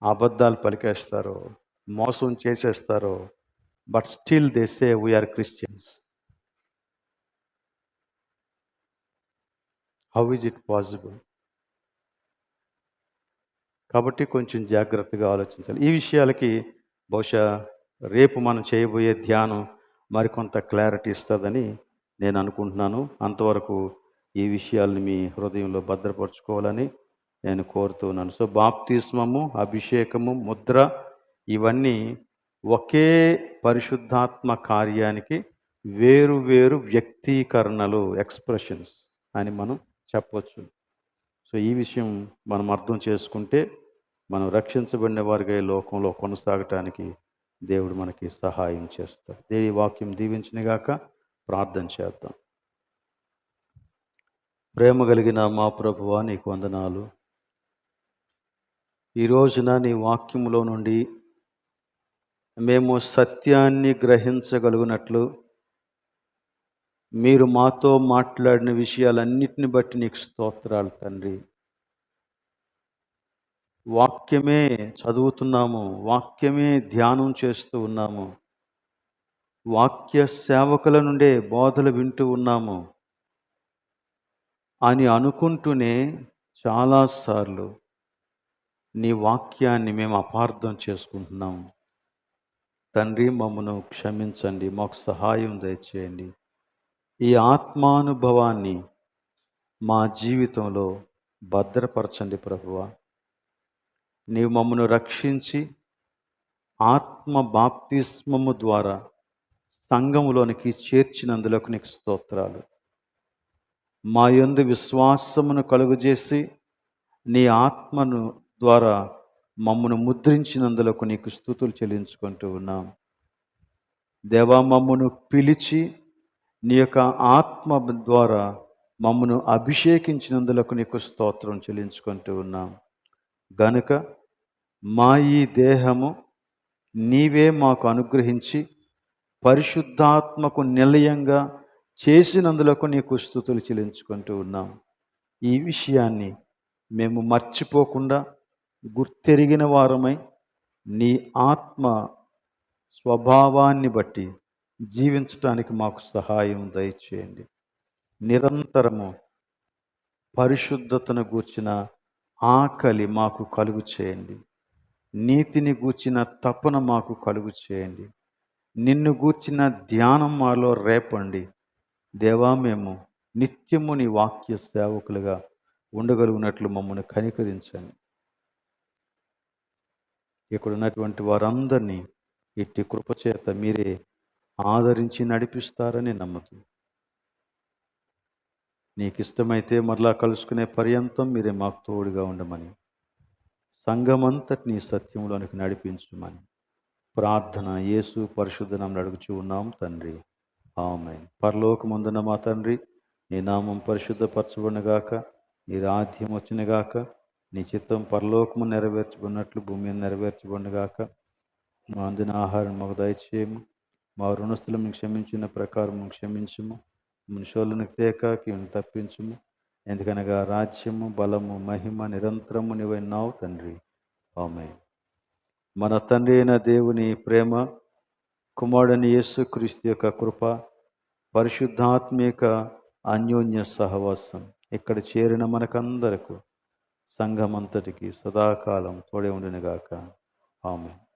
అబద్ధాలు పలికేస్తారో, మోసం చేసేస్తారో, but still they say we are Christians. How is it possible? కాబట్టి కొంచెం జాగ్రత్తగా ఆలోచించాలి. ఈ విషయాలకి బహుశా రేపు మనం చేయబోయే ధ్యానం మరికొంత క్లారిటీ ఇస్తుందని నేను అనుకుంటున్నాను. అంతవరకు ఈ విషయాల్ని మీ హృదయంలో భద్రపరచుకోవాలని నేను కోరుతున్నాను. సో బాప్తిస్మము, అభిషేకము, ముద్ర ఇవన్నీ ఒకే పరిశుద్ధాత్మ కార్యానికి వేరు వేరు వ్యక్తీకరణలు, ఎక్స్ప్రెషన్స్ అని మనం చెప్పవచ్చు. సో ఈ విషయం మనం అర్థం చేసుకుంటే మనం రక్షించబడిన వారిగా ఈ లోకంలో కొనసాగటానికి దేవుడు మనకి సహాయం చేస్తాడు. దేవుని వాక్యం దీవించినగాక. ప్రార్థన చేద్దాం. ప్రేమ కలిగిన మా ప్రభువా, నీకు వందనాలు. ఈ రోజున నీ వాక్యంలో నుండి మేము సత్యాన్ని గ్రహించగలుగునట్లు మీరు మాతో మాట్లాడిన విషయాలన్నిటిని బట్టి నీకు స్తోత్రాలు తండ్రి. వాక్యమే చదువుతున్నాము, వాక్యమే ధ్యానం చేస్తూ ఉన్నాము, వాక్య సేవకుల నుండే బోధలు వింటూ ఉన్నాము అని అనుకుంటూనే చాలాసార్లు నీ వాక్యాన్ని మేము అపార్థం చేసుకుంటున్నాము. తండ్రి, మమ్మను క్షమించండి, మాకు సహాయం దయచేయండి. ఈ ఆత్మానుభవాన్ని మా జీవితంలో భద్రపరచండి ప్రభువా. నీవు మమ్మను రక్షించి ఆత్మ బాప్తిస్మము ద్వారా సంఘములోనికి చేర్చినందులకు నీకు స్తోత్రాలు. మా యందు విశ్వాసమును కలుగజేసి నీ ఆత్మను ద్వారా మమ్మను ముద్రించినందులకు నీకు స్తుతులు చెల్లించుకుంటూ ఉన్నాం. దేవా, మమ్మను పిలిచి నీ యొక్క ఆత్మ ద్వారా మమ్మను అభిషేకించినందులకు నీకు స్తోత్రం చెల్లించుకుంటూ ఉన్నాం. గనుక మా ఈ దేహము నీవే మాకు అనుగ్రహించి పరిశుద్ధాత్మకు నిలయంగా చేసినందులకు నీకు స్తుతులు చెల్లించుకుంటూ ఉన్నాం. ఈ విషయాన్ని మేము మర్చిపోకుండా గుర్తెరిగిన వారమై నీ ఆత్మ స్వభావాన్ని బట్టి జీవించటానికి మాకు సహాయం దయచేయండి. నిరంతరము పరిశుద్ధతను గూర్చిన ఆకలి మాకు కలుగు చేయండి. నీతిని గూర్చిన తపన మాకు కలుగు చేయండి. నిన్ను గూర్చిన ధ్యానం మాలో రేపండి. దేవా, మేము నిత్యము నీ వాక్య సేవకులుగా ఉండగలుగునట్లు మమ్మల్ని కనికరించండి. ఇక్కడ ఉన్నటువంటి వారందరినీ ఇట్టి కృపచేత మీరే ఆదరించి నడిపిస్తారని నమ్ముతూ, నీకు ఇష్టమైతే మరలా కలుసుకునే పర్యంతం మీరే మాకు తోడుగా ఉండమని, సంఘమంతటి నీ సత్యంలోనికి నడిపించుమని ప్రార్థన యేసు పరిశుద్ధ నామమున అడుగుచూ ఉన్నాం తండ్రి. ఆమేన్. పరలోకమందున్న మా తండ్రి, నీ నామం పరిశుద్ధపరచబడునుగాక, నీ రాజ్యం వచ్చునుగాక, నీ చిత్తం పరలోకము నెరవేర్చబడినట్లు భూమి మీద నెరవేర్చబడునుగాక. మా అందిన ఆహారం మాకు దయచేయము, మా రుణస్థులను క్షమించిన ప్రకారం క్షమించుము, మనుషులకు తేక కీడును తప్పించుము. ఎందుకనగా రాజ్యము, బలము, మహిమ నిరంతరము నీవైనావు తండ్రి. ఆమేన్. మన తండ్రి అయిన దేవుని ప్రేమ, కుమారుడైన యేసుక్రీస్తు యొక్క కృప, పరిశుద్ధాత్మిక అన్యోన్య సహవాసం ఇక్కడ చేరిన మనకందరకు, సంఘమంతటికి సదాకాలం తోడే ఉండునుగాక. ఆమేన్.